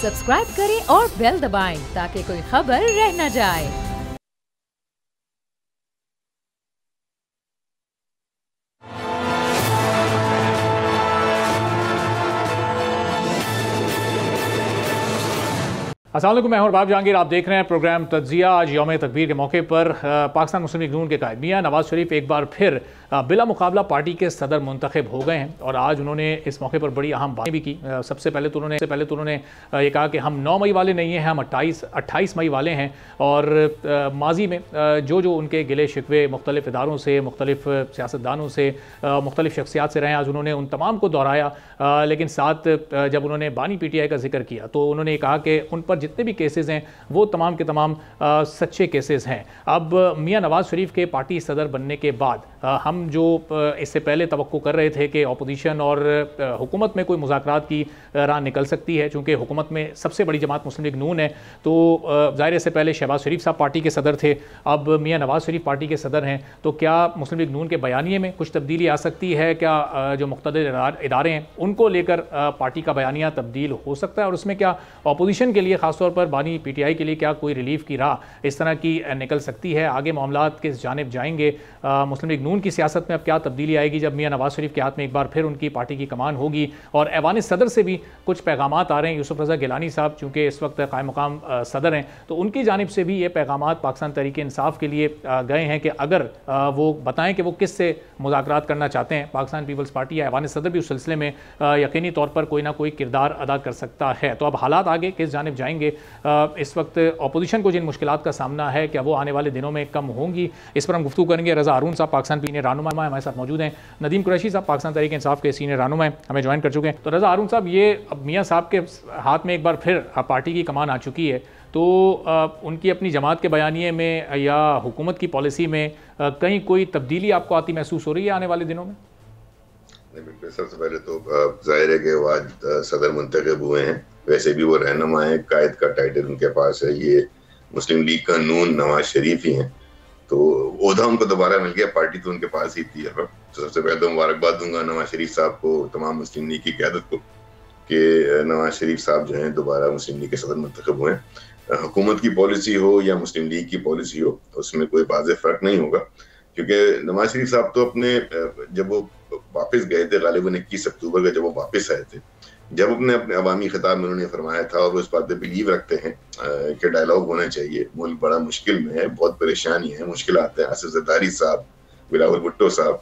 Subscribe करें और bell दबाएं ताकि कोई खबर रह न जाए। अस्सलाम वालेकुम, मैं हूं बाब जहांगीर। आप देख रहे हैं प्रोग्राम तज्जिया। आज यौम तकबीर के मौके पर पाकिस्तान मुस्लिम लीग नून के कायद मियां नवाज शरीफ एक बार फिर बिला मुकाबला पार्टी के सदर मुंतखब हो गए हैं और आज उन्होंने इस मौके पर बड़ी अहम बातें भी की। सबसे पहले तो उन्होंने ये कहा कि हम 9 मई वाले नहीं हैं, हम 28 मई वाले हैं। और माजी में जो उनके गिले शिकवे मुख्तलिफ इदारों से, मुख्तलिफ सियासतदानों से, मुख्तलिफ शख्सियात से रहे, आज उन्होंने उन तमाम को दोहराया। लेकिन साथ जब उन्होंने बानी PTI का जिक्र किया तो उन्होंने कहा कि उन पर जितने भी केसेस हैं वो तमाम के तमाम सच्चे केसेस हैं। अब मियां नवाज शरीफ के पार्टी सदर बनने के बाद हम जो इससे पहले तवक्को कर रहे थे कि अपोजिशन और हुकूमत में कोई मुज़ाकरात की राह निकल सकती है, चूँकि हुकूमत में सबसे बड़ी जमात मुस्लिम लीग नून है, तो ज़ाहिर से पहले शहबाज शरीफ साहब पार्टी के सदर थे, अब मियां नवाज शरीफ पार्टी के सदर हैं। तो क्या मुस्लिम लीग नून के बयानिए में कुछ तब्दीली आ सकती है? क्या जो मुख्तलिफ इदारे हैं उनको लेकर पार्टी का बयानिया तब्दील हो सकता है? और उसमें क्या अपोजिशन के लिए ख़ासतौर पर बानी PTI के लिए क्या कोई रिलीफ की राह इस तरह की निकल सकती है? आगे मामलात किस जानिब जाएंगे? मुस्लिम लीग नून की सियासत में अब क्या तब्दीली आएगी जब मियां नवाज शरीफ के हाथ में एक बार फिर उनकी पार्टी की कमान होगी? और ऐवान सदर से भी कुछ पैगामात आ रहे हैं। यूसुफ रज़ा गिलानी साहब चूँकि इस वक्त कायम मकाम सदर हैं, तो उनकी जानिब से भी ये पैगामात पाकिस्तान तहरीक इंसाफ के लिए गए हैं कि अगर वो बताएं कि वो किस से मुज़ाकरात करना चाहते हैं, पाकिस्तान पीपल्स पार्टी या ऐवान सदर भी उस सिलसिले में यकीनी तौर पर कोई ना कोई किरदार अदा कर सकता है। तो अब हालात आगे किस जानिब जाएंगे? इस वक्त अपोजिशन को जिन मुश्किलात का सामना है, क्या वो आने वाले दिनों में कम होंगी? इस पर हम गुफ्तगू करेंगे। रज़ा हारून साहब पाकिस्तान सीनियर रहनुमा हमारे साथ मौजूद हैं। नदीम कुरैशी साहब पाकिस्तान तहरीक इंसाफ के सीनियर रहनुमा हमें ज्वाइन कर चुके हैं। तो रज़ा हारून साहब, ये अब मियां साहब के हाथ में एक बार फिर पार्टी की कमान आ चुकी है, तो उनकी अपनी जमात के बयानिए में या हुकूमत की पॉलिसी में कहीं कोई तब्दीली आपको आती महसूस हो रही है आने वाले दिनों में? बिल्कुल, सबसे पहले तो जाहिर है कि वो आज सदर मुंतखब हुए हैं। वैसे भी वो रहनुमा है, कायद का टाइटल उनके पास है। ये मुस्लिम लीग का नून नवाज शरीफ ही हैं, तो ओहदा उनको दोबारा मिल गया। पार्टी तो उनके पास ही थी। तो सबसे पहले तो मुबारकबाद दूंगा नवाज शरीफ साहब को, तमाम मुस्लिम लीग की क़यादत को, कि नवाज शरीफ साहब जो हैं दोबारा मुस्लिम लीग के सदर मुंतखब हुए हैं। हुकूमत की पॉलिसी हो या मुस्लिम लीग की पॉलिसी हो, उसमें कोई वाज़ेह फ़र्क नहीं होगा, क्योंकि नवाज शरीफ साहब तो अपने जब वो वापस गए थे, गालिबन 21 अक्टूबर का जब वो वापस आए थे, जब अपने अवामी खिताब में उन्होंने फरमाया था और वो इस बात पे बिलीव रखते हैं कि डायलॉग होना चाहिए। मुल्क बड़ा मुश्किल में है, बहुत परेशानी है, मुश्किल आते हैं। आसिफ ज़रदारी साहब, बिलावल भुट्टो साहब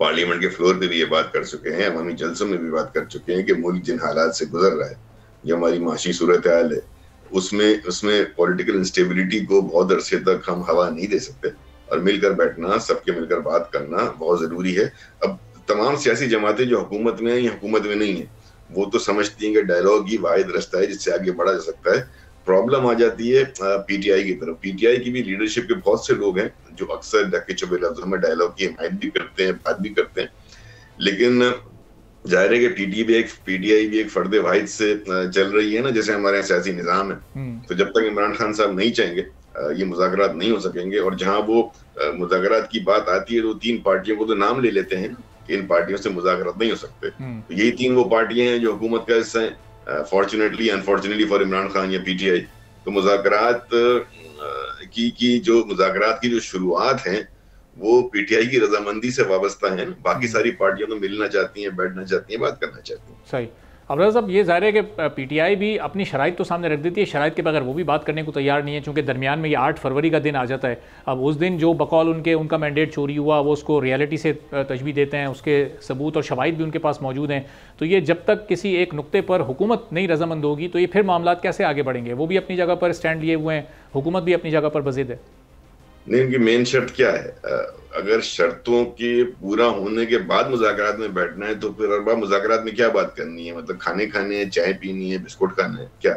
पार्लियामेंट के फ्लोर पे भी ये बात कर चुके हैं, अवामी जलसों में भी बात कर चुके हैं कि मुल्क जिन हालात से गुजर रहा है, जो हमारी माशी सूरत हाल है, उसमें पॉलिटिकल इंस्टेबिलिटी को बहुत अरसे तक हम हवा नहीं दे सकते और मिलकर बैठना, सबके मिलकर बात करना बहुत जरूरी है। अब तमाम सियासी जमातें जो हुकूमत में हैं या हुकूमत में नहीं है, वो तो समझती हैं कि डायलॉग ही वाहिद रास्ता है जिससे आगे बढ़ा जा सकता है। प्रॉब्लम आ जाती है PTI की तरफ। PTI की भी लीडरशिप के बहुत से लोग हैं जो अक्सर ढके छुपे लफ्जों में डायलॉग की हिमायत भी करते हैं, बात भी करते हैं, लेकिन जाहिर है कि PTI भी एक फर्द वाहिद से चल रही है ना, जैसे हमारे यहाँ सियासी निज़ाम है। तो जब तक इमरान खान साहब नहीं चाहेंगे ये मुज़ाकरात नहीं हो सकेंगे। और जहां वो मुज़ाकरात की बात आती है तो 3 पार्टियों को तो नाम ले लेते हैं कि इन पार्टियों से मुज़ाकरात नहीं हो सकते। तो यही 3 वो पार्टियां हैं जो हुकूमत का हिस्सा हैं। Fortunately unfortunately for Imran Khan या PTI, तो मुज़ाकरात की जो शुरुआत है वो PTI की रजामंदी से वाबस्ता है। बाकी सारी पार्टियां तो मिलना चाहती हैं, बैठना चाहती हैं, बात करना चाहती हैं। सही। अब रज़ा साहब, ये ज़ाहिर है कि PTI भी अपनी शराइत तो सामने रख देती है, शराइत के बगैर वो भी बात करने को तैयार नहीं है, चूँकि दरमियान में ये 8 फरवरी का दिन आ जाता है। अब उस दिन जो बकौल उनका मैंडेट चोरी हुआ, वो उसको रियलिटी से तशबीह देते हैं, उसके सबूत और शवाहिद भी उनके पास मौजूद हैं। तो ये जब तक किसी एक नुक्ते पर हुकूमत नहीं रजामंद होगी तो ये फिर मामलात कैसे आगे बढ़ेंगे? वो भी अपनी जगह पर स्टैंड लिए हुए हैं, हुकूमत भी अपनी जगह पर बज़िद है। नहीं, उनकी मेन शर्त क्या है? अगर शर्तों के पूरा होने के बाद मुज़ाकरात में बैठना है तो फिर अरबा मुज़ाकरात में क्या बात करनी है? मतलब खाने है, चाय पीनी है, बिस्कुट खाना है, क्या?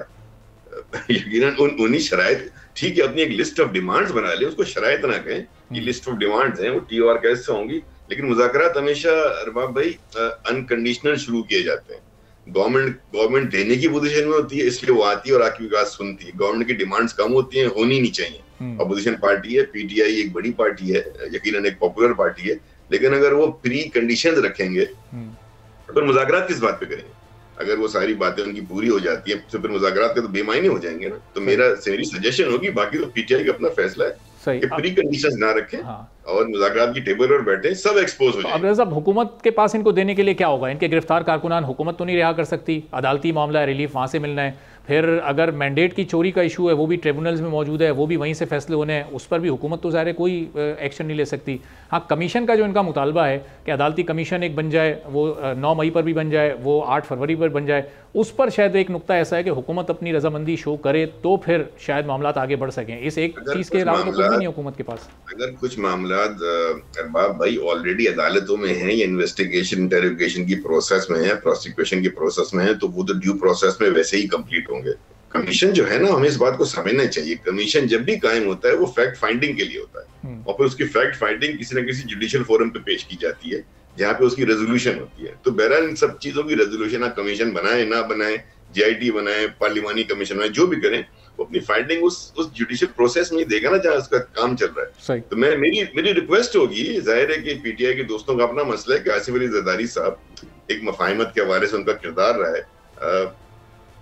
यकीनन उन्हीं शराइत, ठीक है, अपनी एक लिस्ट ऑफ डिमांड्स बना ले, उसको शराइत ना कहें, ये लिस्ट ऑफ डिमांड्स हैं, वो TOR कैसे होंगी। लेकिन मुज़ाकरात हमेशा अरबाब भाई अनकंडीशनल शुरू किए जाते हैं। गवर्नमेंट देने की पोजीशन में होती है, इसलिए वो आती है और आके विकास सुनती है। गवर्नमेंट की डिमांड्स कम होती हैं, होनी नहीं चाहिए। अपोजिशन पार्टी है, PTI एक बड़ी पार्टी है, यकीनन एक पॉपुलर पार्टी है, लेकिन अगर वो प्री कंडीशंस रखेंगे तो मुज़ाकरात किस बात पे करेंगे? अगर वो सारी बातें उनकी पूरी हो जाती है तो फिर मुज़ाकरात के तो बेमायने हो जाएंगे ना। तो मेरी सजेशन होगी, बाकी तो पीटीआई का अपना फैसला है कि प्री कंडीशंस ना रखें और मुज़ाकरात की टेबल पर बैठे, सब एक्सपोज हो जाए। अब साहब, हुकूमत के पास इनको देने के लिए क्या होगा? इनके गिरफ्तार कारकुनान हुकूमत तो नहीं रिहा कर सकती, अदालती मामला है, रिलीफ वहाँ से मिलना है। फिर अगर मैंडेट की चोरी का इशू है वो भी ट्रिब्यूनल्स में मौजूद है, वो भी वहीं से फैसले होने हैं, उस पर भी हुकूमत तो ज़ाहिर है कोई एक्शन नहीं ले सकती। हाँ, कमीशन का जो इनका मुतालबा है कि अदालती कमीशन एक बन जाए, वो 9 मई पर भी बन जाए, वो 8 फरवरी पर बन जाए, उस पर शायद एक नुक्ता ऐसा है कि हुकूमत अपनी रजामंदी शो करे तो फिर शायद मामला आगे बढ़ सकें। इस एक चीज़ के अलावा तो कुछ भी नहीं हुकूमत के पास। अगर कुछ मामला अरबाब भाई ऑलरेडी अदालतों में है या इन्वेस्टिगेशन इंटरोगेशन की प्रोसेस में है, प्रोसिक्यूशन की प्रोसेस में है, तो वो तो ड्यू प्रोसेस में वैसे ही कंप्लीट होंगे। कमीशन जो है ना, हमें इस बात को समझना चाहिए, कमीशन जब भी कायम होता है वो फैक्ट फाइंडिंग के लिए होता है और फिर उसकी फैक्ट फाइंडिंग किसी न किसी जुडिशियल फोरम पे पेश की जाती है जहाँ पे उसकी रेजोल्यूशन होती है। तो बहरहाल इन सब चीजों की रेजोल्यूशन आप कमीशन बनाए ना बनाए, जेआईटी बनाए, पार्लिमानी कमीशन बनाए, जो भी करें, वो अपनी फाइंडिंग उस जुडिशियल प्रोसेस में ही देगा ना जहाँ उसका काम चल रहा है। तो मेरी रिक्वेस्ट होगी, जाहिर है कि पीटीआई के दोस्तों का अपना मसला है कि आसिफ अली जरदारी साहब एक मफाहिमत के हवाले से उनका किरदार रहा है,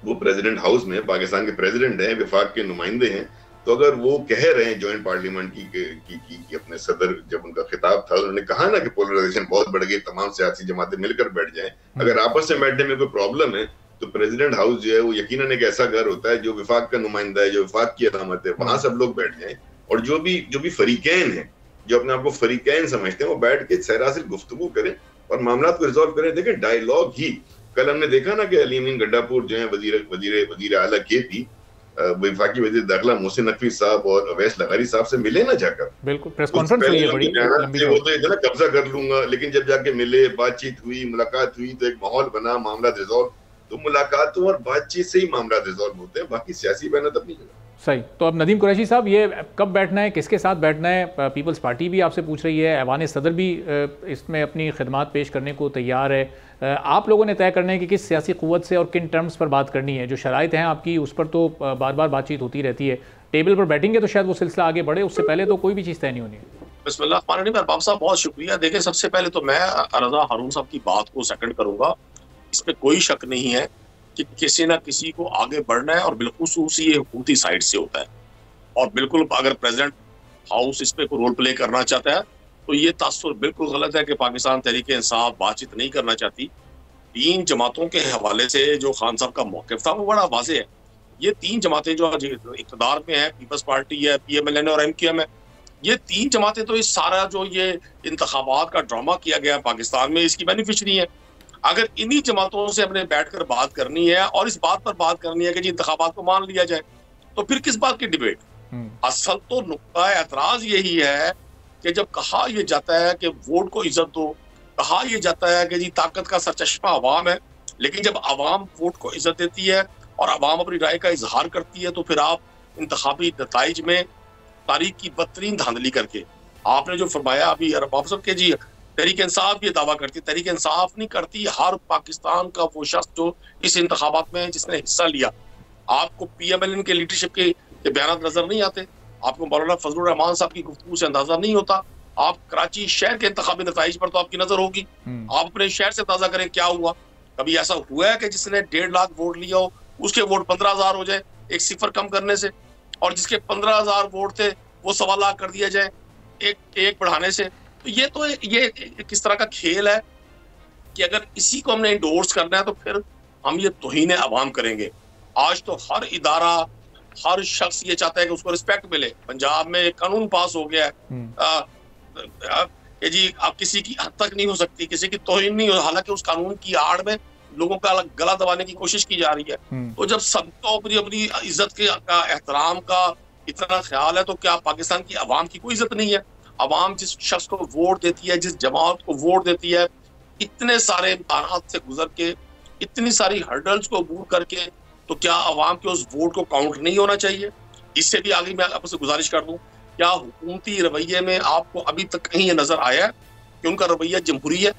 वो प्रेसिडेंट हाउस में पाकिस्तान के प्रेसिडेंट हैं, विफाक के नुमाइंदे हैं। तो अगर वो कह रहे हैं जॉइंट पार्लियामेंट की अपने सदर, जब उनका खिताब था उन्होंने कहा ना कि पोलराइजेशन बहुत बढ़ गई, तमाम सियासी जमातें मिलकर बैठ जाएं, अगर आपस में बैठने में कोई प्रॉब्लम है तो प्रेसिडेंट हाउस जो है वो यकीनन एक ऐसा घर होता है जो विफाक का नुमाइंदा है, जो विफाक की अलामत है, वहां सब लोग बैठ जाएं और जो भी फरीकैन है, जो अपने आप को फरीकैन समझते हैं, वो बैठ के सरासिर गुफ्तगू करें और मामला को रिजॉल्व करें। देखें, डायलॉग ही, कल हमने देखा ना कि अली अमीन गड्डापुर जो है वजीर आला केपी, वफाकी वजीर दाखिला मोहसिन नकवी साहब और अवैस लगारी साहब से मिले ना जाकर, बिल्कुल प्रेस कॉन्फ्रेंस हुई है बड़ी लंबी, वो तो इतना कब्जा कर लूंगा, लेकिन जब जाके मिले, बातचीत हुई, मुलाकात हुई, तो एक माहौल बना, मामला रिजॉल्व। तो मुलाकातों और बातचीत से ही मामला रिजॉल्व होते हैं, बाकी सियासी बयान अपनी जगह। सही। तो अब नदीम कुरैशी साहब, ये कब बैठना है, किसके साथ बैठना है? पीपल्स पार्टी भी आपसे पूछ रही है, ऐवान सदर भी इसमें अपनी खिदमात पेश करने को तैयार है। आप लोगों ने तय करना है कि किस सियासी क़ुव्वत से और किन टर्म्स पर बात करनी है। जो शराइत हैं आपकी, उस पर तो बार बार बातचीत होती रहती है, टेबल पर बैठेंगे तो शायद वो सिलसिला आगे बढ़े, उससे पहले तो कोई भी चीज़ तय नहीं होनी है। बिस्मिल्लाह बाब साहब, बहुत शुक्रिया। देखिए, सबसे पहले तो मैं रज़ा हारून साहब की बात को सेकंड करूंगा। इस पर कोई शक नहीं है कि किसी ना किसी को आगे बढ़ना है और बिलखुसूस ये हुकूमती साइड से होता है। और बिल्कुल अगर प्रेसिडेंट हाउस इस पे कोई रोल प्ले करना चाहता है तो ये तासुर बिल्कुल गलत है कि पाकिस्तान तहरीक इंसाफ बातचीत नहीं करना चाहती। 3 जमातों के हवाले से जो खान साहब का मौक़िफ़ था वो बड़ा वाज़ेह है। ये 3 जमातें जो इक़्तिदार में है, पीपल्स पार्टी है, PMLN और MQM है, ये 3 जमातें तो इस सारा जो ये इंतखाबात का ड्रामा किया गया पाकिस्तान में, इसकी बेनिफिशरी है। अगर इन्हीं जमातों से हमने बैठकर बात करनी है और इस बात पर बात करनी है कि जी इंतखाबात को मान लिया जाए, तो फिर किस बात की डिबेट? असल तो नुक्ता एतराज यही है कि जब कहा यह जाता है कि वोट को इज्जत दो, कहा यह जाता है कि जी ताकत का सरचश्मा अवाम है, लेकिन जब अवाम वोट को इज्जत देती है और अवाम अपनी राय का इजहार करती है तो फिर आप इंतखाबी नताइज में तारीख की बदतरीन धांधली करके, आपने जो फरमाया अभी अरबाब साहब के जी तहरीक इंसाफ ये दावा करती है, तहरीक इंसाफ नहीं करती। हर पाकिस्तान का वो शख्स जो इस इंतखाबात में जिसने हिस्सा लिया, आपको PMLN के लीडरशिप के बयान नजर नहीं आते, आपको मौलाना फजलुर रहमान साहब की गुफ्तगू से अंदाजा नहीं होता, आप कराची शहर के इंतखाबी नताइज पर तो आपकी नजर होगी, आप अपने शहर से अंदाजा करें क्या हुआ। कभी ऐसा हुआ है कि जिसने 1.5 लाख वोट लिया हो उसके वोट 15,000 हो जाए एक सिफर कम करने से, और जिसके 15,000 वोट थे वो 1.25 लाख कर दिया जाए एक बढ़ाने से? तो ये किस तरह का खेल है कि अगर इसी को हमने इंडोर्स करना है तो फिर हम ये तौहीन अवाम करेंगे। आज तो हर इदारा, हर शख्स ये चाहता है कि उसको रिस्पेक्ट मिले। पंजाब में एक कानून पास हो गया है कि जी आप किसी की हद तक नहीं हो सकती, किसी की तौहीन नहीं हो, हालांकि उस कानून की आड़ में लोगों का गला दबाने की कोशिश की जा रही है। तो जब सबको अपनी अपनी इज्जत का एहतराम का इतना ख्याल है तो क्या पाकिस्तान की आवाम की कोई इज्जत नहीं है? आवाम जिस शख्स को वोट देती है, जिस जमात को वोट देती है, इतने सारे इम्तहानात से गुजर के, इतनी सारी हर्डल्स को अबूर करके, तो क्या आवाम के उस वोट को काउंट नहीं होना चाहिए? इससे भी आगे मैं आपसे गुजारिश कर दूं, क्या हुकूमती रवैये में आपको अभी तक कहीं ये नजर आया कि उनका रवैया जमहूरी है?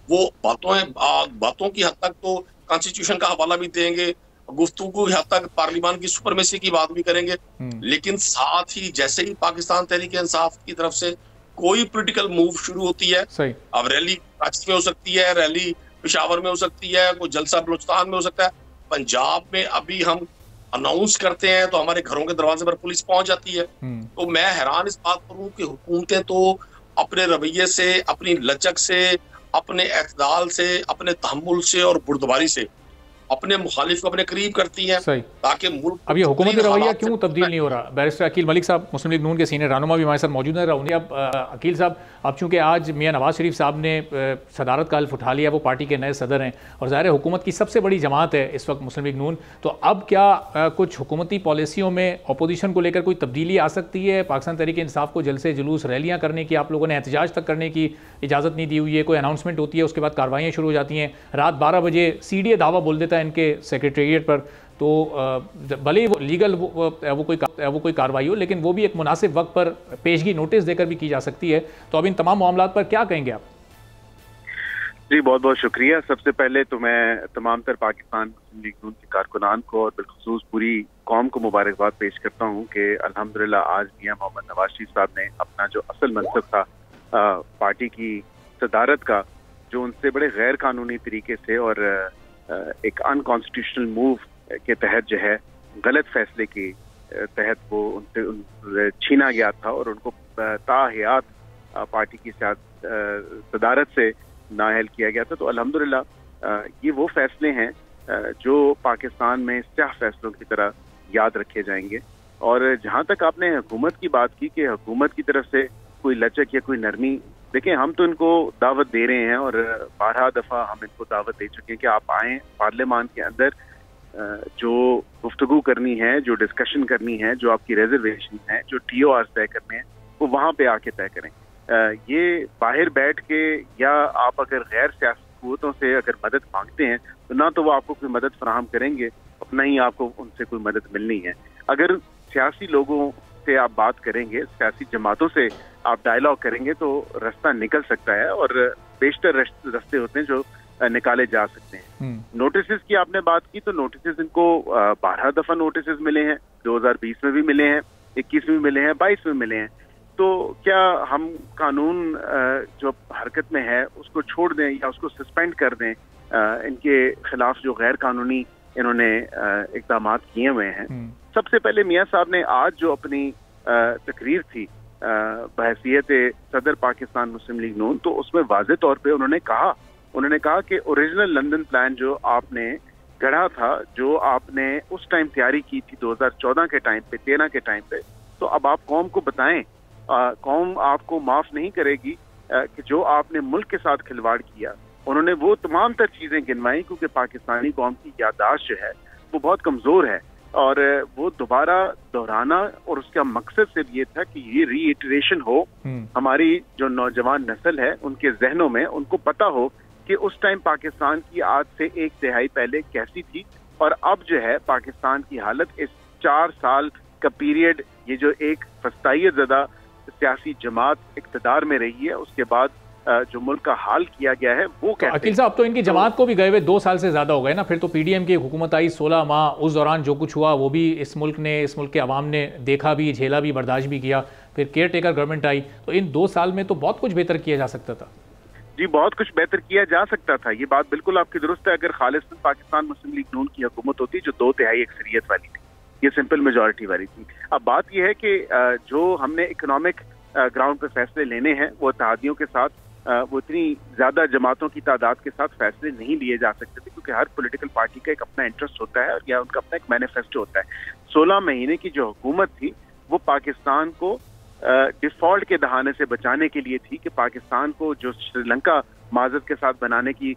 वो बातों की हद तक तो कॉन्स्टिट्यूशन का हवाला भी देंगे, गुफ्तगू की हद तक पार्लियामान की सुपरमेसी की बात भी करेंगे, लेकिन साथ ही जैसे ही पाकिस्तान तहरीक इंसाफ की तरफ से कोई पॉलिटिकल मूव शुरू होती है, अब रैली कराची में हो सकती है, रैली पेशावर में हो सकती है, कोई जलसा बलूचिस्तान में हो सकता है। पंजाब में अभी हम अनाउंस करते हैं तो हमारे घरों के दरवाजे पर पुलिस पहुंच जाती है। तो मैं हैरान इस बात पर हूं कि हुकूमतें तो अपने रवैये से, अपनी लचक से, अपने एतदाल से, अपने तहम्मुल से और बुर्दबारी से अपने मुखालिफ को अपने करीब करती हैं ताकि मुल्क। अब ये हुकूमती रवैया क्यों तब्दील नहीं हो रहा? बैरिस्टर अकील मलिक साहब मुस्लिम लीग नून के सीनियर रहनुमा भी हमारे साथ मौजूद हैं। अब अकील साहब, अब चूंकि आज मियां नवाज शरीफ साहब ने सदारत का हल्फ उठा लिया, वो पार्टी के नए सदर हैं और ज़ाहिर है हुकूमत की सबसे बड़ी जमात है इस वक्त मुस्लिम लीग नून, तो अब क्या कुछ हुकूमती पॉलिसियों में अपोजिशन को लेकर कोई तब्दीली आ सकती है? पाकिस्तान तहरीक इंसाफ को जलसे जुलूस रैलियाँ करने की आप लोगों ने एहतजाज तक करने की इजाज़त नहीं दी हुई है, कोई अनाउंसमेंट होती है उसके बाद कार्रवाइयाँ शुरू हो जाती हैं, रात 12 बजे CDA दावा बोल देता है इनके सेक्रेटेरिएट पर, तो भले ही वो लीगल वो कोई कार्रवाई हो लेकिन वो भी एक मुनासिब वक्त पर पेशगी नोटिस देकर भी की जा सकती है। तो अब इन तमाम मामलात पर क्या कहेंगे आप? जी बहुत बहुत शुक्रिया। सबसे पहले तो मैं तमाम तर पाकिस्तान मुस्लिम लीग नून के कारकुनान को और बिलखुसूस पूरी कौम को मुबारकबाद पेश करता हूँ कि अल्हम्दुलिल्लाह आज मियां मोहम्मद नवाज शरीफ साहब ने अपना जो असल मनसब था पार्टी की सदारत का, जो उनसे बड़े गैर कानूनी तरीके से और एक अनकॉन्स्टिट्यूशनल मूव के तहत जो है गलत फैसले के तहत वो उनसे छीना गया था और उनको ताहयात पार्टी की सदारत से नाअहल किया गया था। तो अल्हम्दुलिल्लाह ये वो फैसले हैं जो पाकिस्तान में स्याह फैसलों की तरह याद रखे जाएंगे। और जहाँ तक आपने हुकूमत की बात की कि हुकूमत की तरफ से कोई लचक या कोई नरमी, देखें हम तो इनको दावत दे रहे हैं और 12 दफ़ा हम इनको दावत दे चुके हैं कि आप आएँ पार्लियामान के अंदर, जो गुफ्तगू करनी है, जो डिस्कशन करनी है, जो आपकी रिजर्वेशन है, जो TOR तय करने हैं, वो वहाँ पे आके तय करें। ये बाहर बैठ के या आप अगर गैर सियासी कुव्वतों से अगर मदद मांगते हैं तो ना तो वो आपको कोई मदद फराहम करेंगे, अपना ही आपको उनसे कोई मदद मिलनी है। अगर सियासी लोगों से आप बात करेंगे, सियासी जमातों से आप डायलॉग करेंगे तो रास्ता निकल सकता है और बेशतर रास्ते होते हैं जो निकाले जा सकते हैं। नोटिस की आपने बात की तो नोटिस इनको 12 दफा नोटिस मिले हैं, 2020 में भी मिले हैं, 21 में मिले हैं, 22 में मिले हैं। तो क्या हम कानून जो हरकत में है उसको छोड़ दें या उसको सस्पेंड कर दें? इनके खिलाफ जो गैर कानूनी इन्होंने इक़दाम किए हुए हैं। सबसे पहले मियां साहब ने आज जो अपनी तकरीर थी बहैसियत सदर पाकिस्तान मुस्लिम लीग नून, तो उसमें वाज़ेह तौर पे उन्होंने कहा कि ओरिजिनल लंदन प्लान जो आपने गढ़ा था, जो आपने उस टाइम तैयारी की थी 2014 के टाइम पे, 13 के टाइम पे, तो अब आप कौम को बताएं, कौम आपको माफ नहीं करेगी कि जो आपने मुल्क के साथ खिलवाड़ किया। उन्होंने वो तमाम तर चीजें गिनवाई क्योंकि पाकिस्तानी कौम की याददाश्त जो है वो बहुत कमजोर है और वो दोबारा दोहराना, और उसका मकसद सिर्फ ये था कि ये रीइटरेशन हो, हमारी जो नौजवान नस्ल है उनके जहनों में, उनको पता हो कि उस टाइम पाकिस्तान की आज से 1 तिहाई पहले कैसी थी और अब जो है पाकिस्तान की हालत इस 4 साल का पीरियड, ये जो एक फस्तायत ज़दा सियासी जमात इक़्तिदार में रही है उसके बाद जो मुल्क का हाल किया गया है वो कैसे। अकील साहब, तो इनकी जमात को भी गए हुए 2 साल से ज़्यादा हो गए ना, फिर तो PDM की हुकूमत आई 16 माह, उस दौरान जो कुछ हुआ वो भी इस मुल्क के अवाम ने देखा भी, झेला भी, बर्दाश्त भी किया, फिर केयर टेकर गवर्नमेंट आई, तो इन 2 साल में तो बहुत कुछ बेहतर किया जा सकता था। जी बहुत कुछ बेहतर किया जा सकता था, ये बात बिल्कुल आपकी दुरुस्त है। अगर खालिस्तान पाकिस्तान मुस्लिम लीग नून की हुकूमत होती जो 2 तिहाई अक्सरियत वाली थी, ये सिंपल मेजॉरिटी वाली थी। अब बात यह है कि जो हमने इकोनॉमिक ग्राउंड पे फैसले लेने हैं वो इत्तेहादियों के साथ, वो इतनी ज्यादा जमातों की तादाद के साथ फैसले नहीं लिए जा सकते थे क्योंकि हर पॉलिटिकल पार्टी का एक अपना इंटरेस्ट होता है और या उनका अपना एक मैनिफेस्टो होता है। 16 महीने की जो हुकूमत थी वो पाकिस्तान को डिफॉल्ट के दहाने से बचाने के लिए थी कि पाकिस्तान को जो श्रीलंका माजरत के साथ बनाने की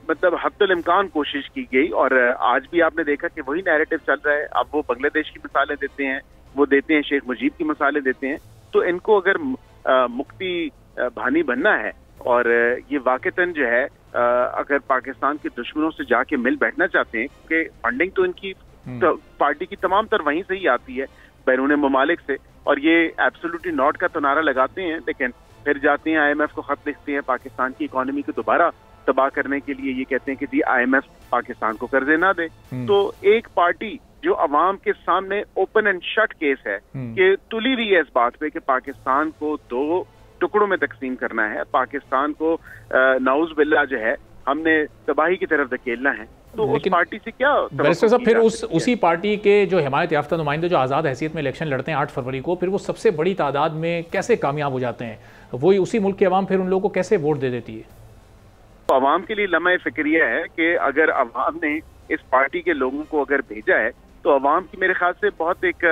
मतलब हद्दुल इम्कान कोशिश की गई, और आज भी आपने देखा कि वही नैरेटिव चल रहा है। अब वो बांग्लादेश की मिसालें देते हैं, वो देते हैं शेख मुजीब की मिसालें देते हैं। तो इनको अगर मुक्ति भानी बनना है और ये वाकईतन जो है अगर पाकिस्तान के दुश्मनों से जाके मिल बैठना चाहते हैं, क्योंकि फंडिंग तो इनकी पार्टी की तमाम तर वहीं से ही आती है बैरून ममालिक से, और ये एब्सोल्युटली नॉट का तो नारा लगाते हैं लेकिन फिर जाते हैं IMF को खत लिखते हैं पाकिस्तान की इकोनॉमी को दोबारा तबाह करने के लिए। ये कहते हैं कि जी IMF पाकिस्तान को कर्जे ना दे। तो एक पार्टी जो अवाम के सामने ओपन एंड शट केस है कि तुली हुई है इस बात पे कि पाकिस्तान को 2 टुकड़ों में तकसीम करना है, पाकिस्तान को नाउज बिल्ला जो है हमने तबाही की तरफ धकेलना है, तो उस पार्टी से क्या बैरिस्टर साहब फिर उसी पार्टी के जो हिमायत याफ्ता नुमाइंदे जो आज़ाद हैसियत में इलेक्शन लड़ते हैं 8 फरवरी को, फिर वो सबसे बड़ी तादाद में कैसे कामयाब हो जाते हैं? वही उसी मुल्क की आवाम फिर उन लोगों को कैसे वोट दे देती है? तो आवाम के लिए लम्हा फिक्रिया है कि अगर आवाम ने इस पार्टी के लोगों को अगर भेजा है तो आवाम की मेरे ख्याल से बहुत एक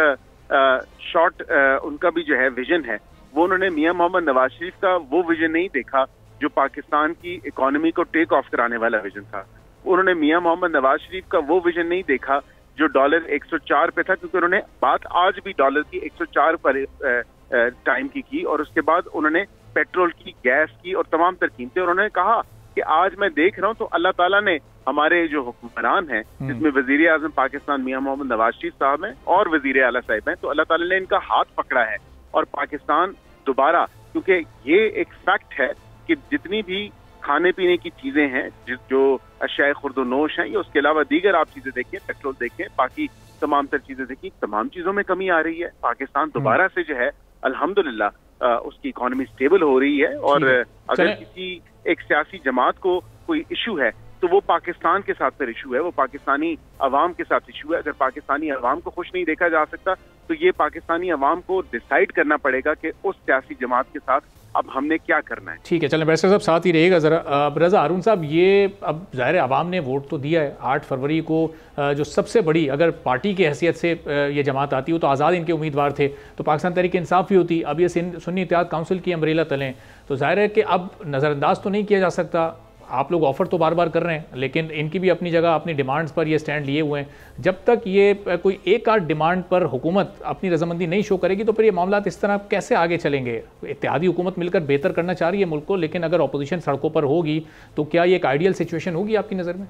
शॉर्ट उनका भी जो है विजन है, वो उन्होंने मियां मोहम्मद नवाज शरीफ का वो विजन नहीं देखा जो पाकिस्तान की इकोनॉमी को टेक ऑफ कराने वाला विजन था। उन्होंने मियां मोहम्मद नवाज शरीफ का वो विजन नहीं देखा जो डॉलर 104 पे था, क्योंकि उन्होंने बात आज भी डॉलर की 104 पर टाइम की और उसके बाद उन्होंने पेट्रोल की, गैस की और तमाम तर कीमतें, उन्होंने कहा कि आज मैं देख रहा हूं तो अल्लाह ताला ने हमारे जो हुक्मरान हैं, जिसमें वजीर आजम पाकिस्तान मियां मोहम्मद नवाज शरीफ साहब हैं और वजीर आला साहब हैं, तो अल्लाह ताला ने इनका हाथ पकड़ा है और पाकिस्तान दोबारा, क्योंकि ये एक फैक्ट है कि जितनी भी खाने पीने की चीजें हैं, जो अशिया खुर्दोनोश हैं, या उसके अलावा दीगर आप चीजें देखें, पेट्रोल देखें, बाकी तमाम तर चीजें देखें, तमाम चीजों में कमी आ रही है। पाकिस्तान दोबारा से जो है अल्हम्दुलिल्लाह उसकी इकोनॉमी स्टेबल हो रही है और अगर किसी एक सियासी जमात को कोई इशू है तो वो पाकिस्तान के साथ फिर इशू है, वो पाकिस्तानी अवाम के साथ इशू है। अगर पाकिस्तानी अवाम को खुश नहीं देखा जा सकता तो ये पाकिस्तानी अवाम को डिसाइड करना पड़ेगा कि उस सियासी जमात के साथ अब हमने क्या करना है। ठीक है, चलें बैरिस्टर साहब साथ ही रहेगा ज़रा। रज़ा हारून साहब, ये अब ज़ाहिर अवाम ने वोट तो दिया है 8 फरवरी को, जो सबसे बड़ी अगर पार्टी की हैसियत से ये जमात आती हो तो आज़ाद इनके उम्मीदवार थे, तो पाकिस्तान तहरीक इंसाफ भी होती। अब ये सुन्नी इत्तेहाद काउंसिल की अम्ब्रेला तलें, तो ज़ाहिर है कि अब नज़रअंदाज तो नहीं किया जा सकता। आप लोग ऑफ़र तो बार बार कर रहे हैं, लेकिन इनकी भी अपनी जगह अपनी डिमांड्स पर ये स्टैंड लिए हुए हैं। जब तक ये कोई एक आध डिमांड पर हुकूमत अपनी रजामंदी नहीं शो करेगी तो फिर ये मामला इस तरह कैसे आगे चलेंगे? इत्तेहादी हुकूमत मिलकर बेहतर करना चाह रही है मुल्क को, लेकिन अगर अपोजिशन सड़कों पर होगी तो क्या ये एक आइडियल सिचुएशन होगी आपकी नज़र में?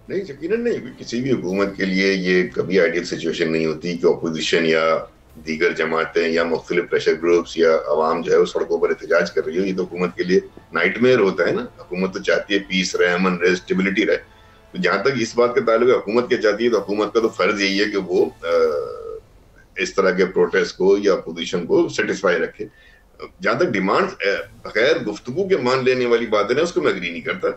नहीं, यकीनन नहीं। किसी भी हुकूमत के लिए ये कभी आइडियल सिचुएशन नहीं होती कि अपोजिशन या दीगर जमातें या मुख्तलिफ प्रेशर ग्रुप्स या अवाम जो है वो सड़कों पर एहतजाज कर रही हो। ये तो हुकूमत के लिए नाइटमेयर होता है ना। हुकूमत तो चाहती है पीस रहे, अमन रहे, स्टेबिलिटी रहे। तो जहां तक इस बात का ताल्लुक है हुकूमत क्या चाहती है, तो हुकूमत का तो फर्ज यही है कि वो इस तरह के प्रोटेस्ट को या अपोजिशन को सेटिस्फाई रखे। जहां तक डिमांड बगैर गुफ्तगू के मान लेने वाली बात है ना, उसको मैं एग्री नहीं करता।